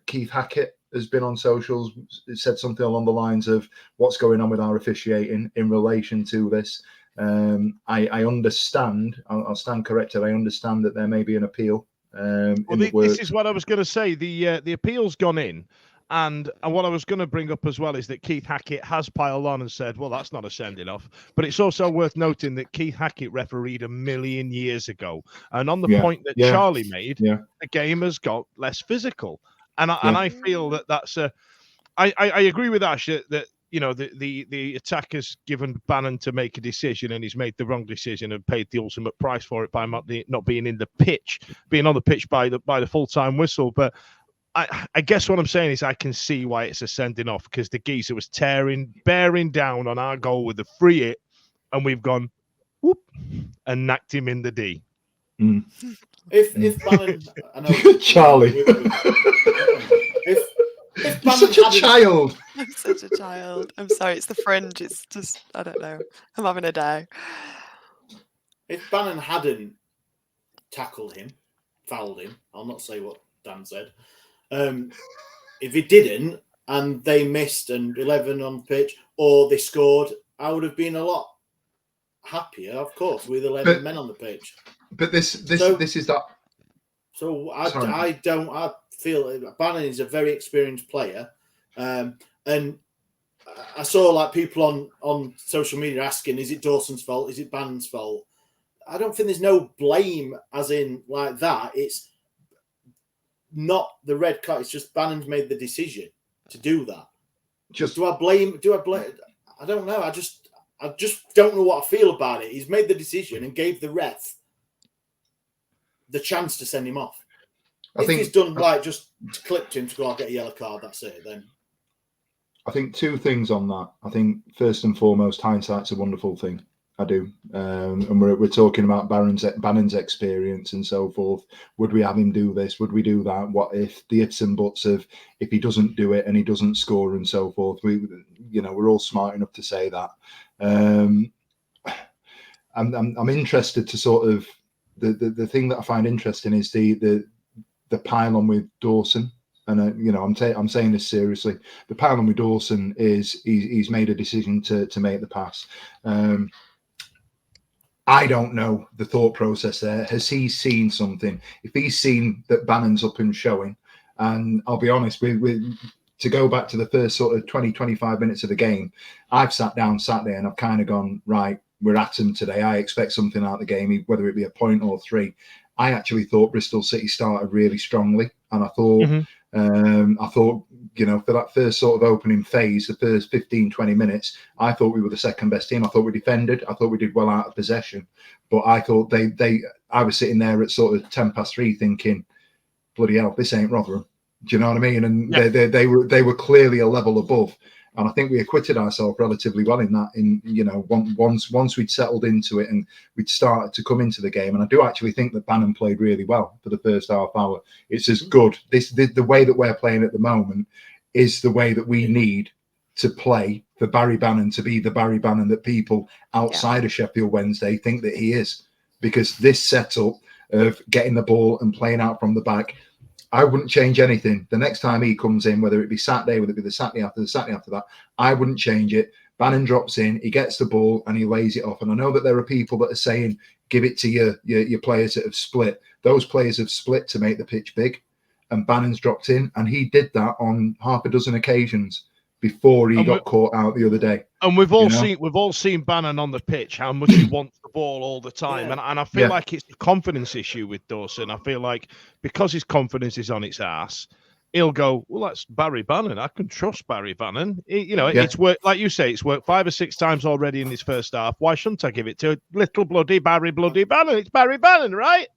Keith Hackett has been on socials, said something along the lines of what's going on with our officiating in relation to this. I understand. I'll stand corrected. I understand that there may be an appeal. This is what I was going to say. The appeal's gone in. And what I was going to bring up as well is that Keith Hackett has piled on and said, well, that's not a sending off. But it's also worth noting that Keith Hackett refereed 1,000,000 years ago. And on the point that Charlie made, the game has got less physical. And I feel that that's I agree with Ash that the attacker's given Bannon to make a decision and he's made the wrong decision and paid the ultimate price for it by not being in the pitch, being on the pitch by the full-time whistle. But I guess what I'm saying is I can see why it's a sending off, because the geezer was bearing down on our goal with the free hit, and we've gone whoop and knocked him in the D. Mm. If Bannon, I know Charlie, if Bannon such a child. I'm such a child. I'm sorry. It's the fringe. It's just I don't know. I'm having a day. If Bannon hadn't tackled him, fouled him, I'll not say what Dan said. If he didn't and they missed and 11 on pitch or they scored, I would have been a lot happier, of course, with 11 men on the pitch. But this is that. So I feel Bannon is a very experienced player, and I saw like people on social media asking, is it Dawson's fault? Is it Bannon's fault? I don't think there's no blame as in like that. It's not the red card. It's just Bannon's made the decision to do that. Do I blame? I don't know. I just don't know what I feel about it. He's made the decision and gave the ref the chance to send him off. If he's done just clipped him to go, I'll get a yellow card, that's it, then. I think two things on that. I think first and foremost, hindsight's a wonderful thing. I do. And we're talking about Bannon's experience and so forth. Would we have him do this? Would we do that? What if? The ifs and buts of if he doesn't do it and he doesn't score and so forth. We're all smart enough to say that. I'm interested to sort of the thing that I find interesting is the pile-on with Dawson. And I'm saying this seriously. The pile-on with Dawson is he's made a decision to make the pass. I don't know the thought process there. Has he seen something? If he's seen that Bannon's up and showing, and I'll be honest, to go back to the first sort of 20, 25 minutes of the game, I've sat there and I've kind of gone, right, we're at him today. I expect something out of the game, whether it be a point or three. I actually thought Bristol City started really strongly, and I thought, for that first sort of opening phase, the first 15, 20 minutes, I thought we were the second best team. I thought we defended. I thought we did well out of possession. But I thought I was sitting there at sort of 3:10 thinking, bloody hell, this ain't Rotherham. Do you know what I mean? And they were clearly a level above. And I think we acquitted ourselves relatively well in that. Once we'd settled into it and we'd started to come into the game, and I do actually think that Bannon played really well for the first half hour. It's as good. The way that we're playing at the moment is the way that we need to play for Barry Bannon to be the Barry Bannon that people outside of Sheffield Wednesday think that he is. Because this setup of getting the ball and playing out from the back, I wouldn't change anything. The next time he comes in, whether it be Saturday, whether it be the Saturday after that, I wouldn't change it. Bannon drops in, he gets the ball and he lays it off. And I know that there are people that are saying, give it to your players that have split. Those players have split to make the pitch big. And Bannon's dropped in, and he did that on half a dozen occasions before he got caught out the other day. And we've all seen Bannon on the pitch, how much he wants the ball all the time. And I feel like it's a confidence issue with Dawson. I feel like because his confidence is on its ass, he'll go, well, that's Barry Bannon. I can trust Barry Bannon. It's worked, like you say, it's worked 5 or 6 times already in his first half. Why shouldn't I give it to little bloody Barry Bannon? It's Barry Bannon, right?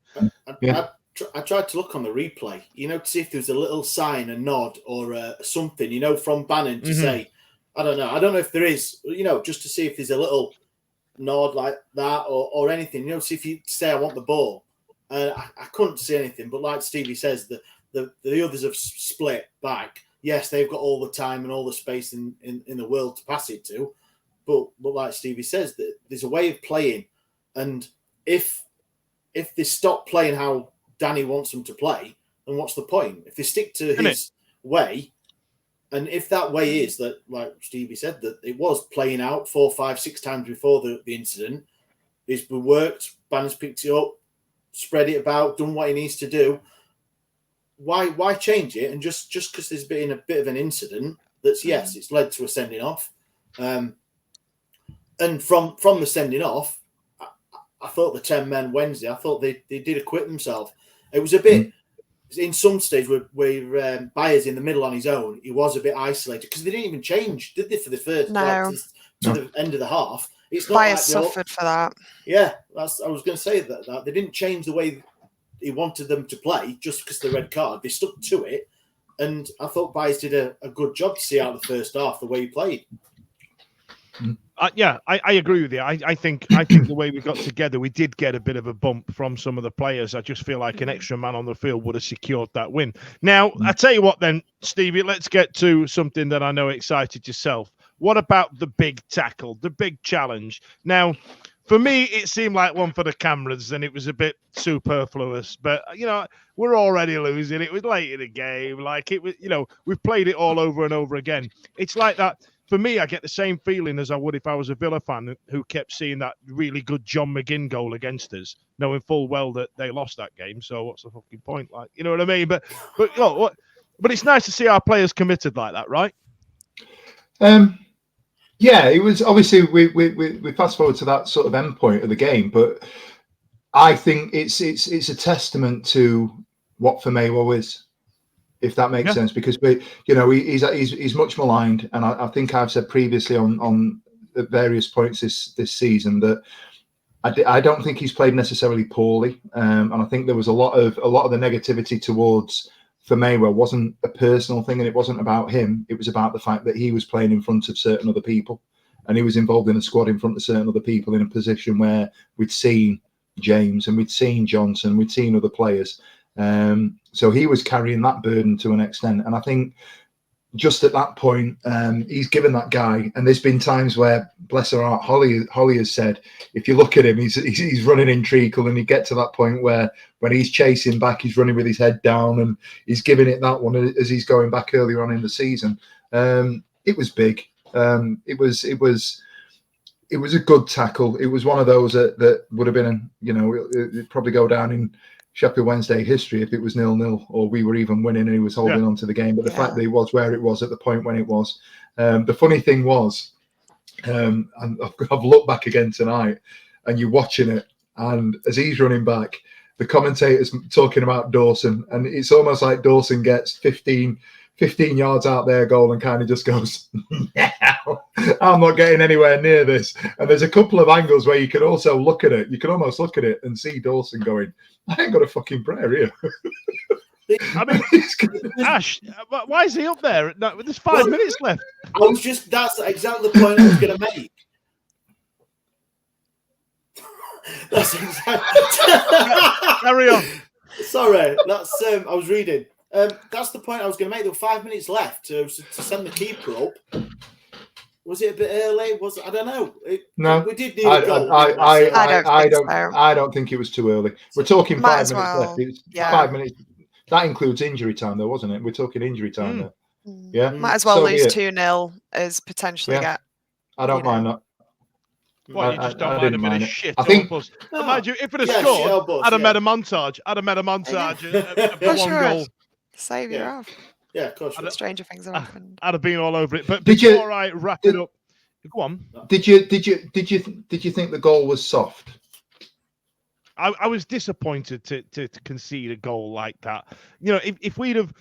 I tried to look on the replay, to see if there was a little sign, a nod, or something, from Bannon to say, I don't know. I don't know if there is, just to see if there's a little nod like that or anything, see if you say, I want the ball. I couldn't see anything, but like Stevie says, the others have split back. Yes, they've got all the time and all the space in the world to pass it to, but like Stevie says, there's a way of playing, and if they stop playing how Danny wants them to play, then what's the point? If they stick to his way, and if that way is that, like Stevie said, that it was playing out 4, 5, 6 times before the incident, it's been worked, Bannon's picked it up, spread it about, done what he needs to do. Why change it? And just because there's been a bit of an incident, it's led to a sending off. And from the sending off, I thought the 10 men Wednesday, I thought they did acquit themselves. It was a bit, in some stage where Byers in the middle on his own, he was a bit isolated because they didn't even change, did they, for the first to the end of the half? It's not Byers like suffered for that. Yeah, I was going to say that they didn't change the way he wanted them to play just because of the red card. They stuck to it, and I thought Byers did a good job to see out the first half the way he played. I agree with you. I think the way we got together, we did get a bit of a bump from some of the players. I just feel like an extra man on the field would have secured that win. Now, I tell you what then, Stevie, let's get to something that I know excited yourself. What about the big tackle, the big challenge? Now, for me, it seemed like one for the cameras, and it was a bit superfluous. But, we're already losing. It was late in the game. Like, it was, we've played it all over and over again. It's like that. For me, I get the same feeling as I would if I was a Villa fan who kept seeing that really good John McGinn goal against us, knowing full well that they lost that game. So what's the fucking point? Like, you know what I mean? But it's nice to see our players committed like that, right? Yeah, it was obviously we fast forward to that sort of end point of the game, but I think it's a testament to what Fameo is. If that makes sense, because he's much maligned, and I think I've said previously on at various points this season that I don't think he's played necessarily poorly, and I think there was a lot of the negativity towards Vermeer wasn't a personal thing, and it wasn't about him. It was about the fact that he was playing in front of certain other people, and he was involved in a squad in front of certain other people in a position where we'd seen James and we'd seen Johnson, we'd seen other players. So he was carrying that burden to an extent, and I think just at that point, he's given that guy. And there's been times where, bless her heart, Holly has said, if you look at him, he's running in treacle, and you get to that point where when he's chasing back, he's running with his head down, and he's giving it that one as he's going back earlier on in the season. It was big. It was a good tackle. It was one of those that would have been, it'd probably go down in Sheffield Wednesday history if it was 0-0 or we were even winning and he was holding on to the game. But the fact that he was where it was at the point when it was. The funny thing was, and I've looked back again tonight, and you're watching it, and as he's running back, the commentator's talking about Dawson, and it's almost like Dawson gets 15 yards out their goal and kind of just goes, no, I'm not getting anywhere near this. And there's a couple of angles where you can also look at it. You can almost look at it and see Dawson going, I ain't got a fucking prayer here. I mean, Ash, why is he up there? No, there's 5 minutes left. That's exactly the point I was going to make. That's exactly. Carry on. Sorry, that's I was reading. That's the point I was going to make. There were 5 minutes left to send the keeper up. Was it a bit early? I don't know. No, we did need a goal. I don't think it was too early. We're talking 5 minutes left. It's 5 minutes. That includes injury time, though, wasn't it? We're talking injury time there. Yeah, might as well lose 2-0 as potentially get. I don't mind that. Well, you just don't mind a bit of shit. I think. Mind you, if it had scored, I'd have made a montage. Of the one goal. Save your off. Yeah, of course. Stranger things have happened. I'd have been all over it. But before I wrap it up, go on. Did you think the goal was soft? I was disappointed to concede a goal like that. If we'd have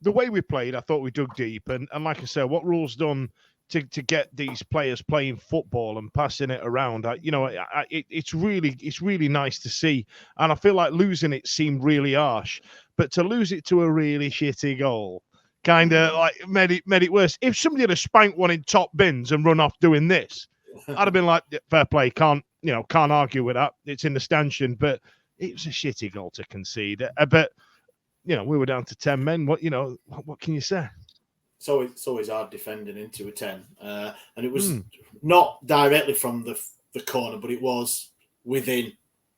the way we played, I thought we dug deep, and like I said, what Rule's done to get these players playing football and passing it around, it's really nice to see, and I feel like losing it seemed really harsh, but to lose it to a really shitty goal kind of like made it worse. If somebody had spanked one in top bins and run off doing this, I'd have been like, fair play, can't argue with that. It's in the stanchion, but it was a shitty goal to concede. But we were down to 10 men. What can you say? So it's always hard defending into a 10, and it was not directly from the corner, but it was within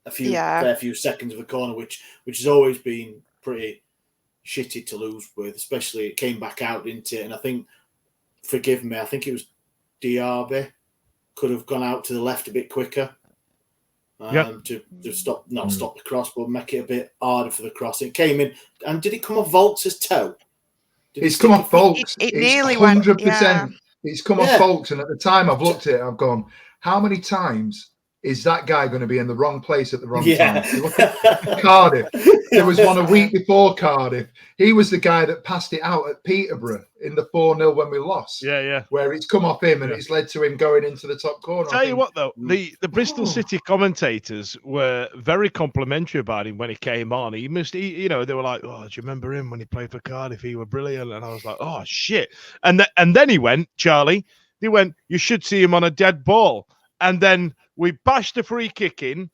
a fair few seconds of the corner, which has always been pretty shitty to lose with. Especially it came back out into it, and I think, forgive me, I think it was Diaby could have gone out to the left a bit quicker to stop the cross, but make it a bit harder for the cross. It came in, and did it come off Volks' toe? It's come off Volks. It nearly 100%. Yeah. It's come off Volks, and at the time I've looked at it, I've gone, how many times is that guy going to be in the wrong place at the wrong time? You look at Cardiff. There was one a week before Cardiff. He was the guy that passed it out at Peterborough in the 4-0 when we lost. Yeah. Where it's come off him and it's led to him going into the top corner. Tell you what, though, the Bristol City commentators were very complimentary about him when he came on. They were like, "Oh, do you remember him when he played for Cardiff? He was brilliant." And I was like, "Oh shit!" And then he went, Charlie. He went, "You should see him on a dead ball." And then we bashed a free kick in.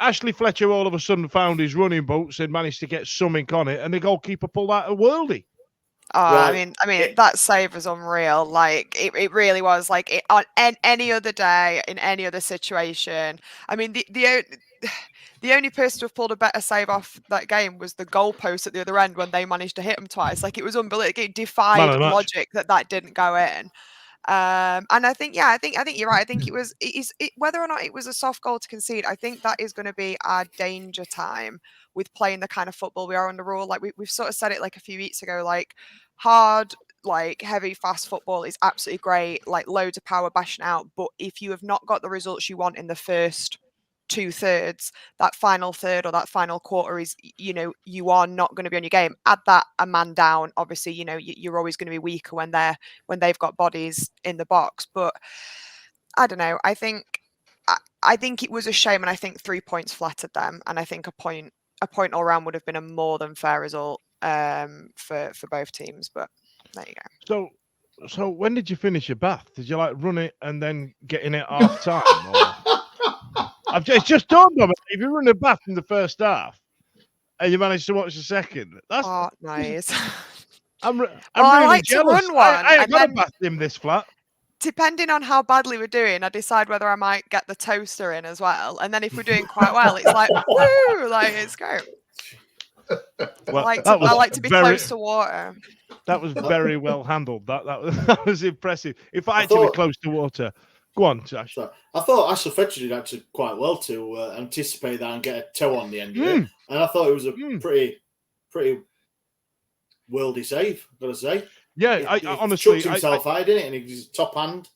Ashley Fletcher all of a sudden found his running boots and managed to get something on it, and the goalkeeper pulled out a worldie. Oh, right. I mean, that save was unreal. Like it really was. Like on any other day, in any other situation. I mean, the only person to have pulled a better save off that game was the goalpost at the other end when they managed to hit him twice. Like it was unbelievable. It defied logic that didn't go in. And I think you're right. I think whether or not it was a soft goal to concede, I think that is going to be our danger time with playing the kind of football we are under Rule. Like we've sort of said it like a few weeks ago, like hard, like heavy, fast football is absolutely great, like loads of power bashing out. But if you have not got the results you want in the first 2/3, that final third or that final quarter is, you are not going to be on your game. Add that a man down, obviously, you're always going to be weaker when they've got bodies in the box. But I don't know. I think it was a shame, and I think 3 points flattered them, and I think a point all round would have been a more than fair result for both teams. But there you go. So when did you finish your bath? Did you like run it and then get in it half time? Or... it's just dawned on me. If you run a bath in the first half and you managed to watch the second, that's nice. I'm really I like jealous. to run one. I ain't got a bath in this flat. Depending on how badly we're doing, I decide whether I might get the toaster in as well. And then if we're doing quite well, it's like, woo, like it's great. Well, I like to be close to water. That was very well handled. That was impressive. If I had to be close to water, go on, Josh. I thought Ashley Fletcher did actually quite well to anticipate that and get a toe on the end of it. And I thought it was a pretty worldy save, I've got to say. Yeah, he honestly, chucked himself high, didn't it? And he's top hand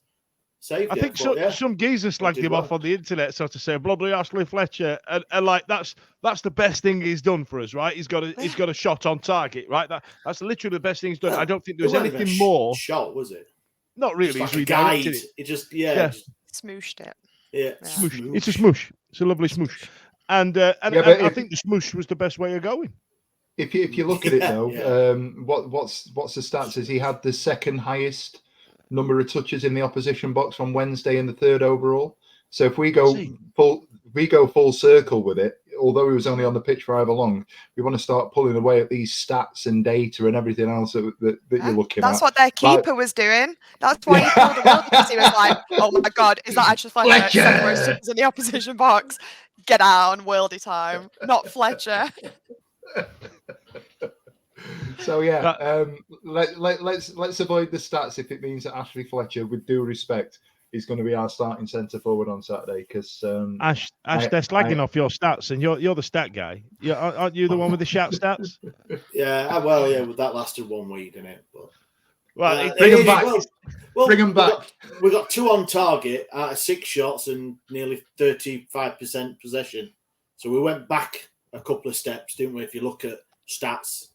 save. I think some geezer slagged him off on the internet, so to say, bloody Ashley Fletcher, and like that's the best thing he's done for us, right? He's got a shot on target, right? That's literally the best thing he's done. I don't think there was anything more. Shot, was it? Not really. It's like a guide. It just smooshed it. Yeah, smoosh. It's a smoosh. It's a lovely smoosh, and I think the smoosh was the best way of going. If you look at it though, what's the stats? Is he had the second highest number of touches in the opposition box on Wednesday and the third overall. So if we go full circle with it, although he was only on the pitch for however long, we want to start pulling away at these stats and data and everything else that you're looking at. That's what their keeper was doing. That's why he pulled the world, because he was like, "Oh my God, is that actually Fletcher? Second most touches in the opposition box. Get out on worldy time, not Fletcher." So let's avoid the stats if it means that Ashley Fletcher, with due respect, is going to be our starting centre forward on Saturday. Because Ash, they're slagging off your stats, and you're the stat guy. Aren't you the one with the shout stats? Yeah, well, that lasted 1 week, didn't it? But bring them back. Bring them back. We got 2 on target out of 6 shots and nearly 35% possession. So we went back a couple of steps, didn't we? If you look at stats.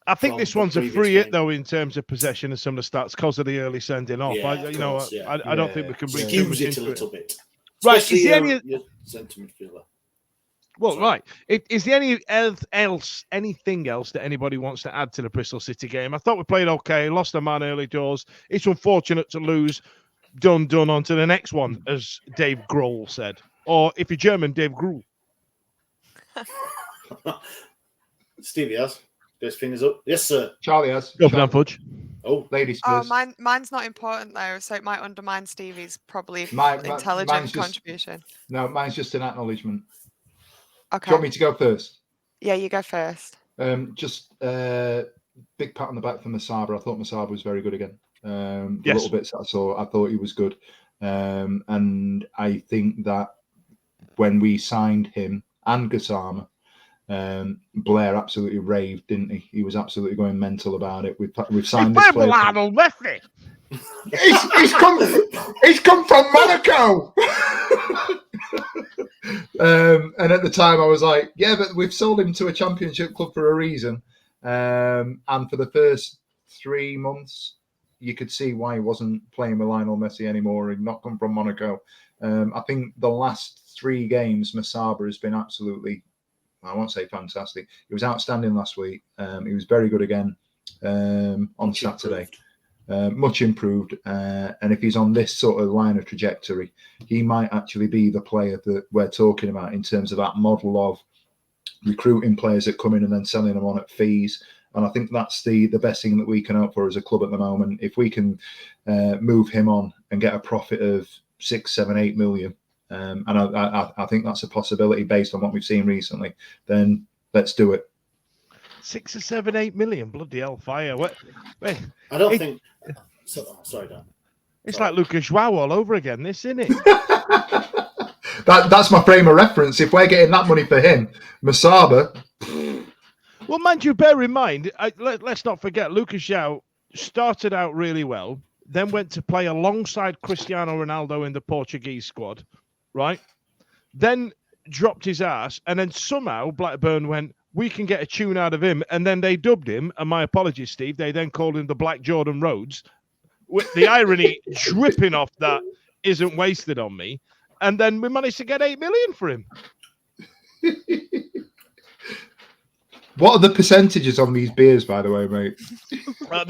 I think this one's a free hit, though, in terms of possession and some of the stats because of the early sending off. Yeah, I don't think we can bring excuse it a little bit. Right, is there Well, right. Is there anything else that anybody wants to add to the Bristol City game? I thought we played okay, lost a man early doors. It's unfortunate to lose. Done on to the next one, as Dave Grohl said. Or if you're German, Dave Grohl. Stevie has. Get his fingers up. Yes, sir. Charlie has. Fudge. Oh, ladies first. first. Mine's not important though, so it might undermine Stevie's probably intelligent contribution. No, mine's just an acknowledgement. Okay. Do you want me to go first? Yeah, you go first. Just big pat on the back for Masaba. I thought Masaba was very good again. The little bits I saw, I thought he was good. And I think that when we signed him and Gassama, Blair absolutely raved, didn't he? He was absolutely going mental about it. We've signed this player. He's come from Monaco. And at the time I was like, yeah, but we've sold him to a championship club for a reason. And for the first 3 months, you could see why he wasn't playing with Lionel Messi anymore and not come from Monaco. I think the last 3 games, Masaba has been absolutely, I won't say fantastic. He was outstanding last week. He was very good again on Saturday. Much improved. And if he's on this sort of line of trajectory, he might actually be the player that we're talking about in terms of that model of recruiting players that come in and then selling them on at fees. And I think that's the best thing that we can hope for as a club at the moment. If we can move him on and get a profit of 6, 7, 8 million, and I think that's a possibility based on what we've seen recently, then let's do it. 6 or 7, 8 million, bloody hellfire! Wait, I don't think. Sorry, Dan. It's like Lucas Joao all over again, this, isn't it? That's my frame of reference. If we're getting that money for him, Masaba. Well, mind you, bear in mind, let's not forget, Lucas Joao started out really well, then went to play alongside Cristiano Ronaldo in the Portuguese squad, right? Then dropped his ass, and then somehow Blackburn went, we can get a tune out of him, and then they dubbed him, and my apologies, Steve, they then called him the Black Jordan Rhodes, with the irony dripping off that isn't wasted on me. And then we managed to get 8 million for him. What are the percentages on these beers, by the way, mate? I'm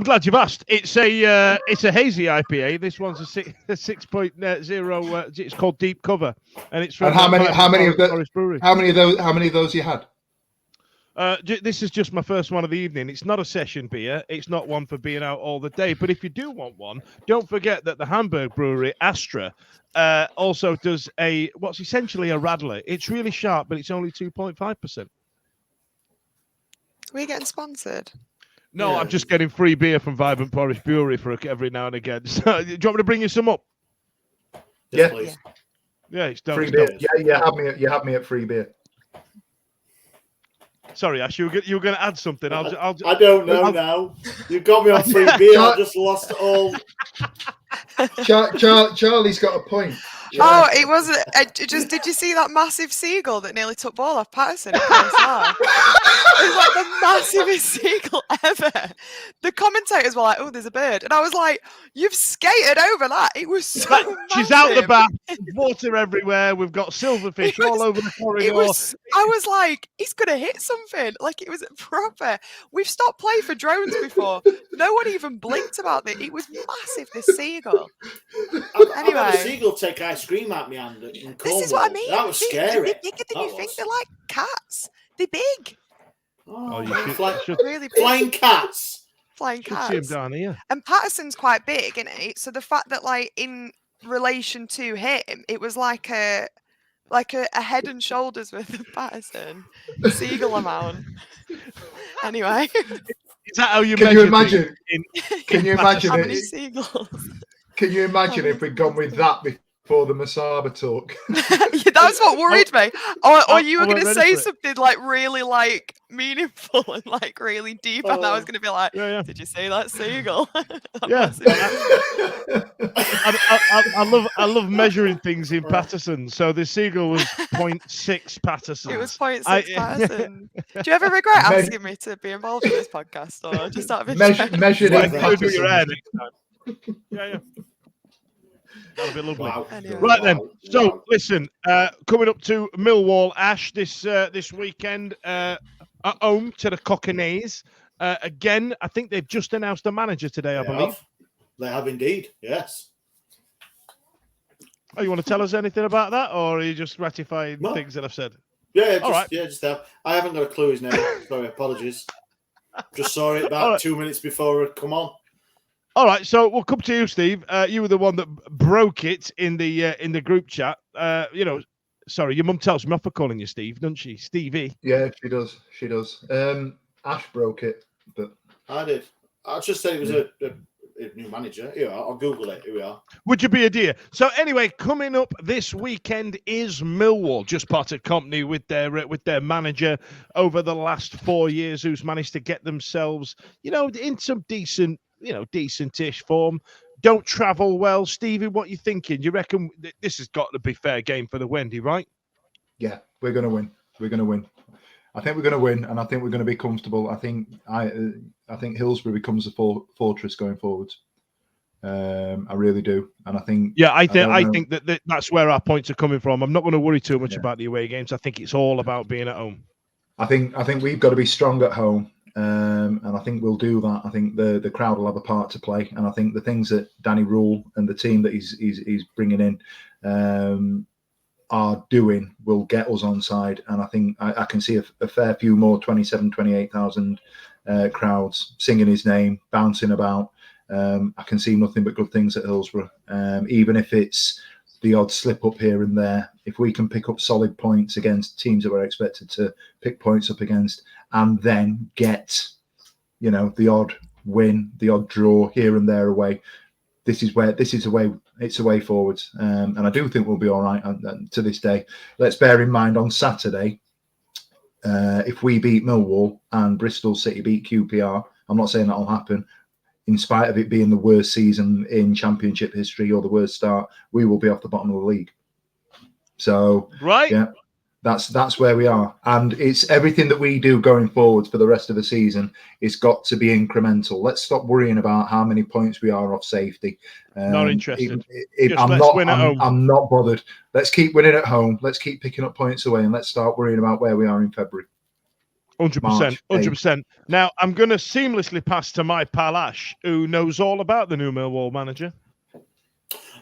glad you've asked. It's a hazy IPA. This one's a 6.0. It's called Deep Cover, and it's from. And how many of those you had? This is just my first one of the evening. It's not a session beer. It's not one for being out all the day. But if you do want one, don't forget that the Hamburg brewery Astra also does what's essentially a Radler. It's really sharp, but it's only 2.5%. We're getting sponsored. No, Yeah. I'm just getting free beer from Vibrant Forest Brewery for every now and again. So, do you want me to bring you some up? Yes, Yeah. please. Yeah, it's done. Free beer. Yeah, you have me at free beer. Sorry, Ash, you were going to add something. I don't know now. You got me on free beer. I just lost all. Charlie's got a point. Yeah. Oh, it wasn't. Did you see that massive seagull that nearly took ball off Patterson? It was like the massivest seagull ever. The commentators were like, "Oh, there's a bird," and I was like, "You've skated over that." It was so massive. She's out the back, water everywhere. We've got silverfish all over the corridor. I was like, he's gonna hit something. Like, it was proper. We've stopped playing for drones before. No one even blinked about it. It was massive. This seagull. I've Anyway. had a seagull take ice cream at me and in This Cornwall. is what I mean. That was They're scary. bigger than you That think. was. They're like cats. They're big. Oh, you should Really big. flying cats. Flying should see him cats. down here. And Patterson's quite big, isn't he? So the fact that, like, in relation to him, it was like a head and shoulders worth of Patterson. Seagull amount. Anyway. Is that how you Can measure you imagine? things Can you imagine How many it? seagulls? Can you imagine if we'd gone with that before the Masaba talk? Yeah, that's what worried me. Or you were I going to wasn't ready say for it. something like really like meaningful and like really deep, and I was going to be like, Yeah. "Did you say that seagull?" Yeah. I love measuring things in Patterson. So the seagull was 0.6 Patterson. It was 0.6 Patterson. Do you ever regret asking me to be involved in this podcast, or just out of interest? Measured in Do your hair Patterson. next time. Yeah. That'll be lovely. Wow. Anyway. Right then. Wow. So Wow. listen, coming up to Millwall, Ash, this weekend, at home to the Cockneys. Again, I think they've just announced a manager today, I believe. They have indeed. Yes. Oh, you want to tell us anything about that, or are you just ratifying No. things that I've said? Yeah. Just, All right. Yeah. Just have. I haven't got a clue his name. Sorry. Apologies. Just saw it about All right. 2 minutes before it come on. All right, so we'll come to you, Steve. You were the one that broke it in the group chat. Sorry, your mum tells me off for calling you Steve, doesn't she? Stevie. Yeah, she does. She does. Ash broke it, but I did. I just said it was a new manager. Here, I'll Google it. Here we are. Would you be a dear? So anyway, coming up this weekend is Millwall, just parted company with their manager over the last 4 years, who's managed to get themselves, in some decentish form. Don't travel well, Stevie. What you thinking? You reckon this has got to be fair game for the Wendy, right? yeah, we're going to win. We're going to win. I think we're going to win, and I think we're going to be comfortable. I think Hillsborough becomes a fortress going forward. I really do, and I think. Yeah, I think that's where our points are coming from. I'm not going to worry too much Yeah. about the away games. I think it's all about being at home. I think we've got to be strong at home, and I think we'll do that. I think the crowd will have a part to play, and I think the things that Danny Rule and the team that he's bringing in are doing will get us on side, and I think I can see a fair few more 28,000 crowds singing his name, bouncing about. I can see nothing but good things at Hillsborough, even if it's the odd slip up here and there. If we can pick up solid points against teams that we're expected to pick points up against, and then get, the odd win, the odd draw here and there away, it's a way forward. And I do think we'll be all right to this day. Let's bear in mind on Saturday, if we beat Millwall and Bristol City beat QPR, I'm not saying that'll happen. In spite of it being the worst season in Championship history or the worst start, we will be off the bottom of the league. So, Right? yeah, That's where we are, and it's everything that we do going forward for the rest of the season. It's got to be incremental. Let's stop worrying about how many points we are off safety. Not interested. I'm not bothered. Let's keep winning at home. Let's keep picking up points away, and let's start worrying about where we are in February. 100%. 100%. Now I'm going to seamlessly pass to my pal Ash, who knows all about the new Millwall manager.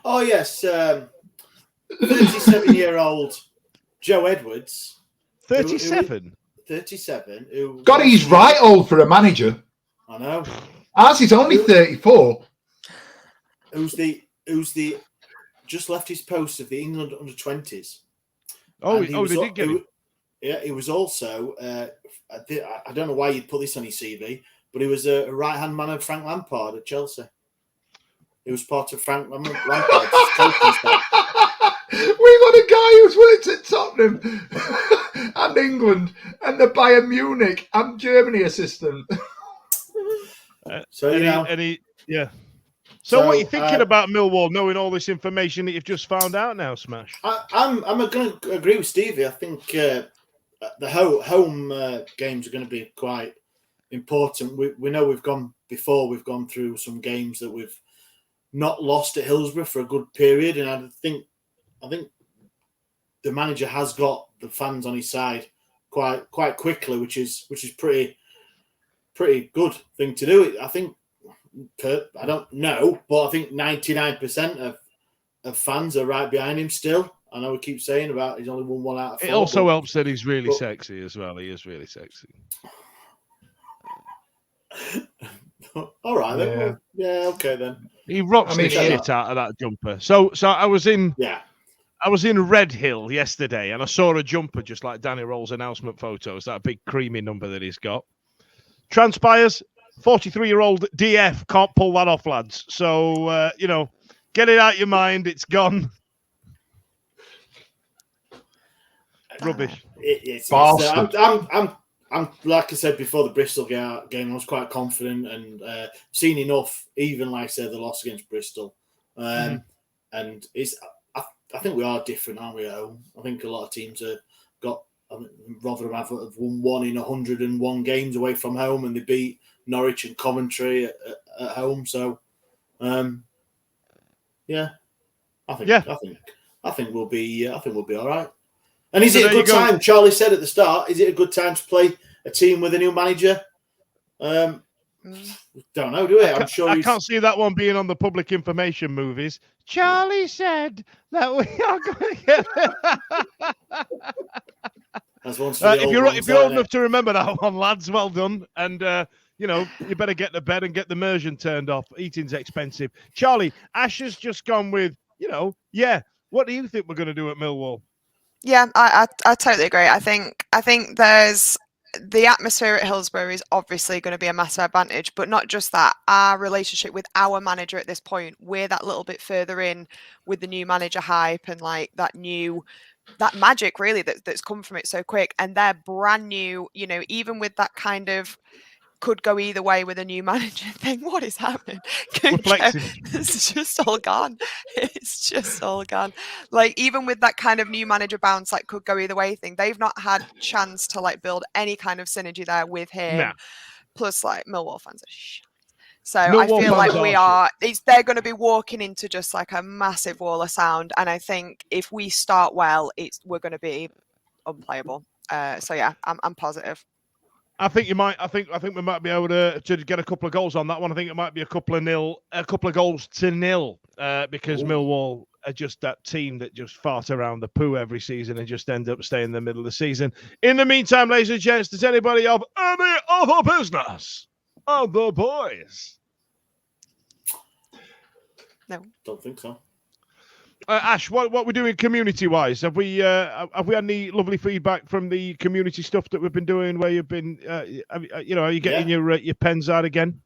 Oh yes, 37-year-old. Joe Edwards, 37. 37. God, he's right old for a manager. I know. Ours is only 34. Who's the just left his post of the England under-20s. Oh, they did get him. Yeah, he was also. I don't know why you'd put this on his CV, but he was a right-hand man of Frank Lampard at Chelsea. He was part of Frank Lampard's coaching staff. We got a guy who's worked at Tottenham and England and the Bayern Munich and Germany assistant. So So what are you thinking about Millwall, knowing all this information that you've just found out now, Smash? I'm going to agree with Stevie. I think the home games are going to be quite important. We know we've gone through some games that we've not lost at Hillsborough for a good period, and I think the manager has got the fans on his side quite quickly, which is pretty good thing to do. I think I don't know, but I think 99% of fans are right behind him still. I know we keep saying about he's only won 1 out of 4. It also helps that he's really sexy as well. He is really sexy. All right then. Yeah, okay then. He rocks the shit out of that jumper. So I was in Red Hill yesterday and I saw a jumper just like Danny Roll's announcement photos, that big creamy number that he's got. Transpires, 43-year-old DF can't pull that off, lads. So, get it out your mind. It's gone. Rubbish. I'm like I said before the Bristol game, I was quite confident and seen enough, even like I said, the loss against Bristol. And I think we are different, aren't we, at home? I think a lot of teams have got, Rotherham have won 1 in 101 games away from home, and they beat Norwich and Coventry at home. So, I think we'll be all right. And is it a good time? Charlie said at the start, is it a good time to play a team with a new manager? Don't know, do we? I'm sure I can't see that one being on the public information movies. Charlie said that we are going to get if you're old enough to remember that one, lads, well done. And, you better get to bed and get the immersion turned off. Eating's expensive. Charlie, Ash has just gone with, what do you think we're going to do at Millwall? Yeah, I totally agree. I think there's the atmosphere at Hillsborough is obviously going to be a massive advantage, but not just that. Our relationship with our manager at this point, we're that little bit further in with the new manager hype and like that magic really that's come from it so quick. And they're brand new, even with that kind of could go either way with a new manager thing. What is happening? It's just all gone. It's just all gone. Like even with that kind of new manager bounce, like could go either way thing, they've not had chance to like build any kind of synergy there with him. Nah. Plus, like Millwall fans are shit. So I feel like they're going to be walking into just like a massive wall of sound. And I think if we start well, we're going to be unplayable. I'm positive. I think we might be able to get a couple of goals on that one. I think it might be a couple of goals to nil, because Millwall are just that team that just fart around the poo every season and just end up staying in the middle of the season. In the meantime, ladies and gents, does anybody have any other business of the boys? No, don't think so. Ash, what we're doing community-wise? Have we had any lovely feedback from the community stuff that we've been doing? Where you've been, are you getting your pens out again?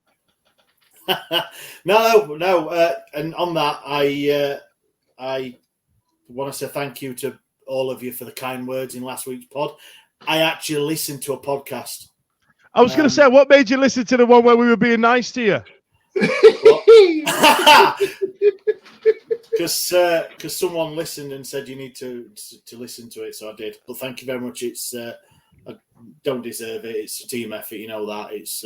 No. And on that, I want to say thank you to all of you for the kind words in last week's pod. I actually listened to a podcast. I was going to say, what made you listen to the one where we were being nice to you? because someone listened and said you need to listen to it, so I did. But thank you very much. It's I don't deserve it. It's a team effort, you know that. It's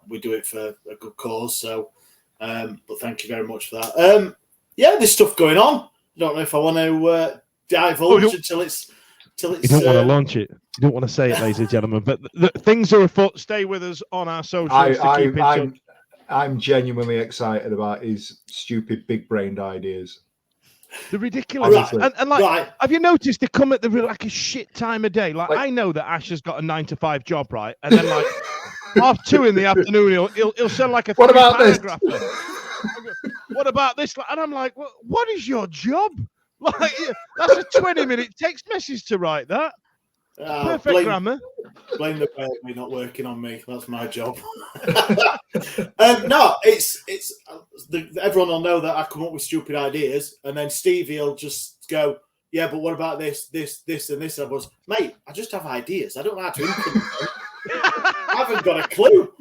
we do it for a good cause. So, but thank you very much for that. Yeah, there's stuff going on. I don't know if I want to divulge until it's. You don't want to launch it. You don't want to say it, ladies and gentlemen. But things are afoot. Stay with us on our socials to keep in touch. I'm genuinely excited about his stupid, big-brained ideas. The ridiculous. Right. And like, Right. have you noticed they come at like a shit time of day? Like I know that Ash has got a 9-to-5 job, right? And then like 2:30 in the afternoon, he'll send like a What about this? What about this? And I'm like, what is your job? Like that's a 20-minute text message to write that. Perfect grammar. Blame the way me not working on me. That's my job. No, it's everyone will know that I come up with stupid ideas, and then Stevie will just go, "Yeah, but what about this, and this?" I was, mate, I just have ideas. I don't know how to implement them. I haven't got a clue.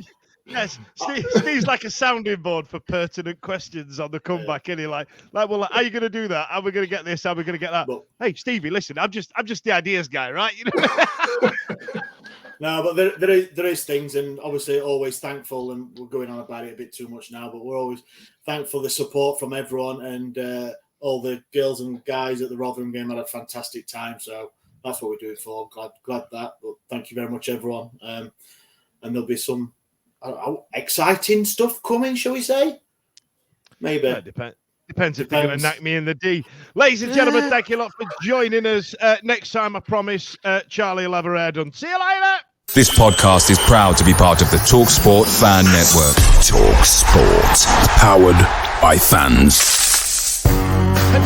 Yes, Steve's like a sounding board for pertinent questions on the comeback, isn't he? Like, well, how are you going to do that? How are we going to get this? How are we going to get that? But, hey, Stevie, listen, I'm just the ideas guy, right? You know. No, but there is things, and obviously always thankful, and we're going on about it a bit too much now, but we're always thankful for the support from everyone, and all the girls and guys at the Rotherham game had a fantastic time. So that's what we're doing for. Glad that. But thank you very much, everyone. And there'll be some exciting stuff coming, shall we say? Maybe. Yeah, depends if they're going to knock me in the D. Ladies and gentlemen, thank you a lot for joining us. Next time, I promise, Charlie will have her hair done. See you later. This podcast is proud to be part of the TalkSport Fan Network. TalkSport. Powered by fans. And